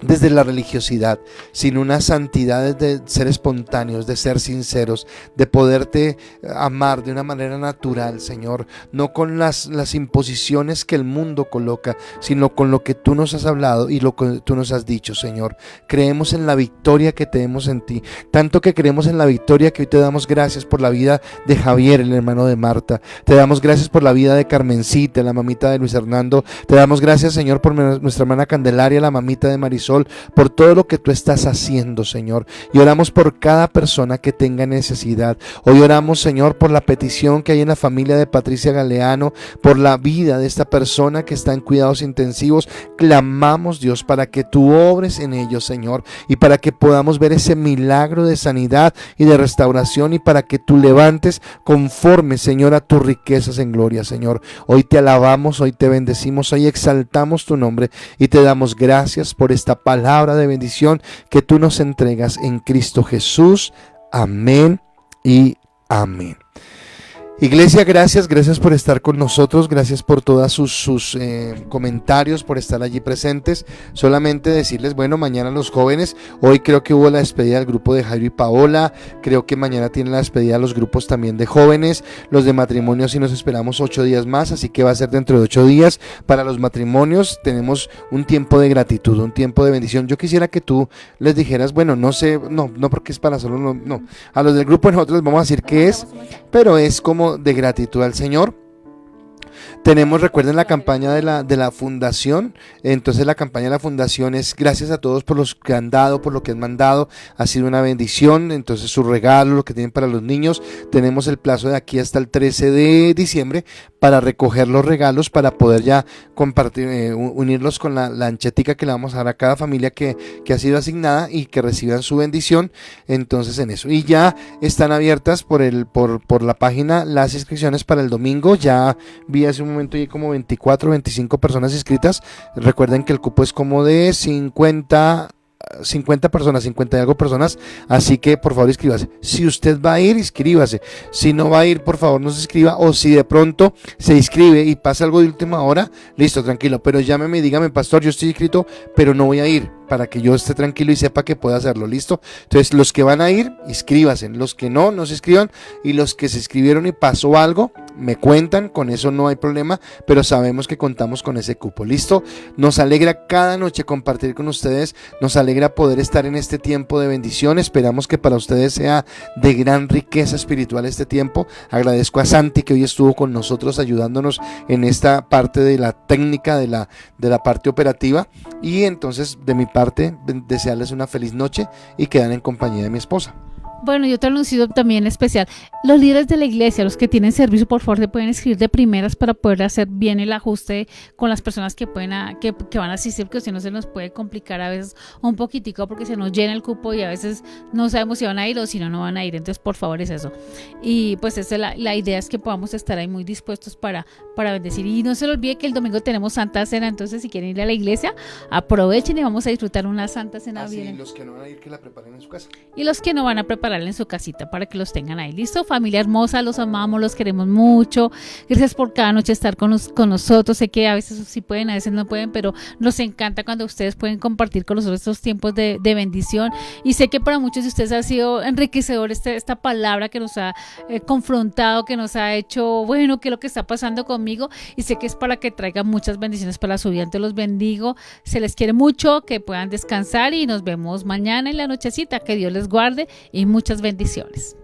desde la religiosidad, sino una santidad de ser espontáneos, de ser sinceros, de poderte amar de una manera natural, Señor, no con las imposiciones que el mundo coloca, sino con lo que tú nos has hablado y lo que tú nos has dicho, Señor. Creemos en la victoria que tenemos en ti, tanto que creemos en la victoria que hoy te damos gracias por la vida de Javier, el hermano de Marta, te damos gracias por la vida de Carmencita, la mamita de Luis Hernando, te damos gracias, Señor, por nuestra hermana Candelaria, la mamita de Marisol, por todo lo que tú estás haciendo, Señor, y oramos por cada persona que tenga necesidad. Hoy oramos, Señor, por la petición que hay en la familia de Patricia Galeano, por la vida de esta persona que está en cuidados intensivos. Clamamos, Dios, para que tú obres en ellos, Señor, y para que podamos ver ese milagro de sanidad y de restauración, y para que tú levantes conforme, Señor, a tus riquezas en gloria, Señor. Hoy te alabamos, hoy te bendecimos, hoy exaltamos tu nombre y te damos gracias por esta palabra de bendición que tú nos entregas en Cristo Jesús. Amén y amén. Iglesia, gracias por estar con nosotros, gracias por todos sus comentarios, por estar allí presentes. Solamente decirles, bueno, mañana los jóvenes, hoy creo que hubo la despedida del grupo de Jairo y Paola, creo que mañana tienen la despedida de los grupos también de jóvenes, los de matrimonios sí nos esperamos 8 días más, así que va a ser dentro de 8 días. Para los matrimonios tenemos un tiempo de gratitud, un tiempo de bendición. Yo quisiera que tú les dijeras, bueno, no sé, no porque es para solo, no, a los del grupo nosotros les vamos a decir qué es, pero es como de gratitud al Señor. Tenemos, recuerden la campaña de la fundación. Entonces la campaña de la fundación es gracias a todos por los que han dado, por lo que han mandado, ha sido una bendición. Entonces su regalo, lo que tienen para los niños, tenemos el plazo de aquí hasta el 13 de diciembre para recoger los regalos, para poder ya compartir, unirlos con la anchetica que le vamos a dar a cada familia que ha sido asignada y que reciban su bendición. Entonces en eso, y ya están abiertas por la página las inscripciones para el domingo. Ya vi hace un momento y hay como 24 25 personas inscritas. Recuerden que el cupo es como de 50 personas, 50 y algo personas, así que por favor inscríbase. Si usted va a ir, inscríbase. Si no va a ir, por favor no se inscriba, o si de pronto se inscribe y pasa algo de última hora, listo, tranquilo, pero llámeme y dígame, pastor, yo estoy inscrito, pero no voy a ir, para que yo esté tranquilo y sepa que puedo hacerlo, listo. Entonces los que van a ir, inscríbanse, los que no se inscriban, y los que se inscribieron y pasó algo, me cuentan, con eso no hay problema, pero sabemos que contamos con ese cupo, listo. Nos alegra cada noche compartir con ustedes, nos alegra poder estar en este tiempo de bendición. Esperamos que para ustedes sea de gran riqueza espiritual este tiempo. Agradezco a Santi que hoy estuvo con nosotros ayudándonos en esta parte de la técnica, de la parte operativa, y entonces de mi parte desearles una feliz noche y quedan en compañía de mi esposa. Bueno, y otro anuncio también especial. Los líderes de la iglesia, los que tienen servicio, por favor, se pueden escribir de primeras para poder hacer bien el ajuste con las personas que pueden que van a asistir, porque si no se nos puede complicar a veces un poquitico, porque se nos llena el cupo y a veces no sabemos si van a ir o si no van a ir. Entonces, por favor, es eso. Y pues esa es la idea, es que podamos estar ahí muy dispuestos para bendecir. Y no se les olvide que el domingo tenemos Santa Cena, entonces si quieren ir a la iglesia, aprovechen y vamos a disfrutar una Santa Cena bien. Y los que no van a ir, que la preparen en su casa. Y los que no van a prepararla en su casita para que los tengan ahí. Listo, familia hermosa, los amamos, los queremos mucho. Gracias por cada noche estar con nosotros. Sé que a veces sí pueden, a veces no pueden, pero nos encanta cuando ustedes pueden compartir con nosotros estos tiempos de bendición. Y sé que para muchos de ustedes ha sido enriquecedor esta palabra que nos ha confrontado, que nos ha hecho, bueno, qué es lo que está pasando conmigo. Y sé que es para que traigan muchas bendiciones para su vida. Entonces los bendigo, se les quiere mucho, que puedan descansar y nos vemos mañana en la nochecita. Que Dios les guarde y muchas bendiciones.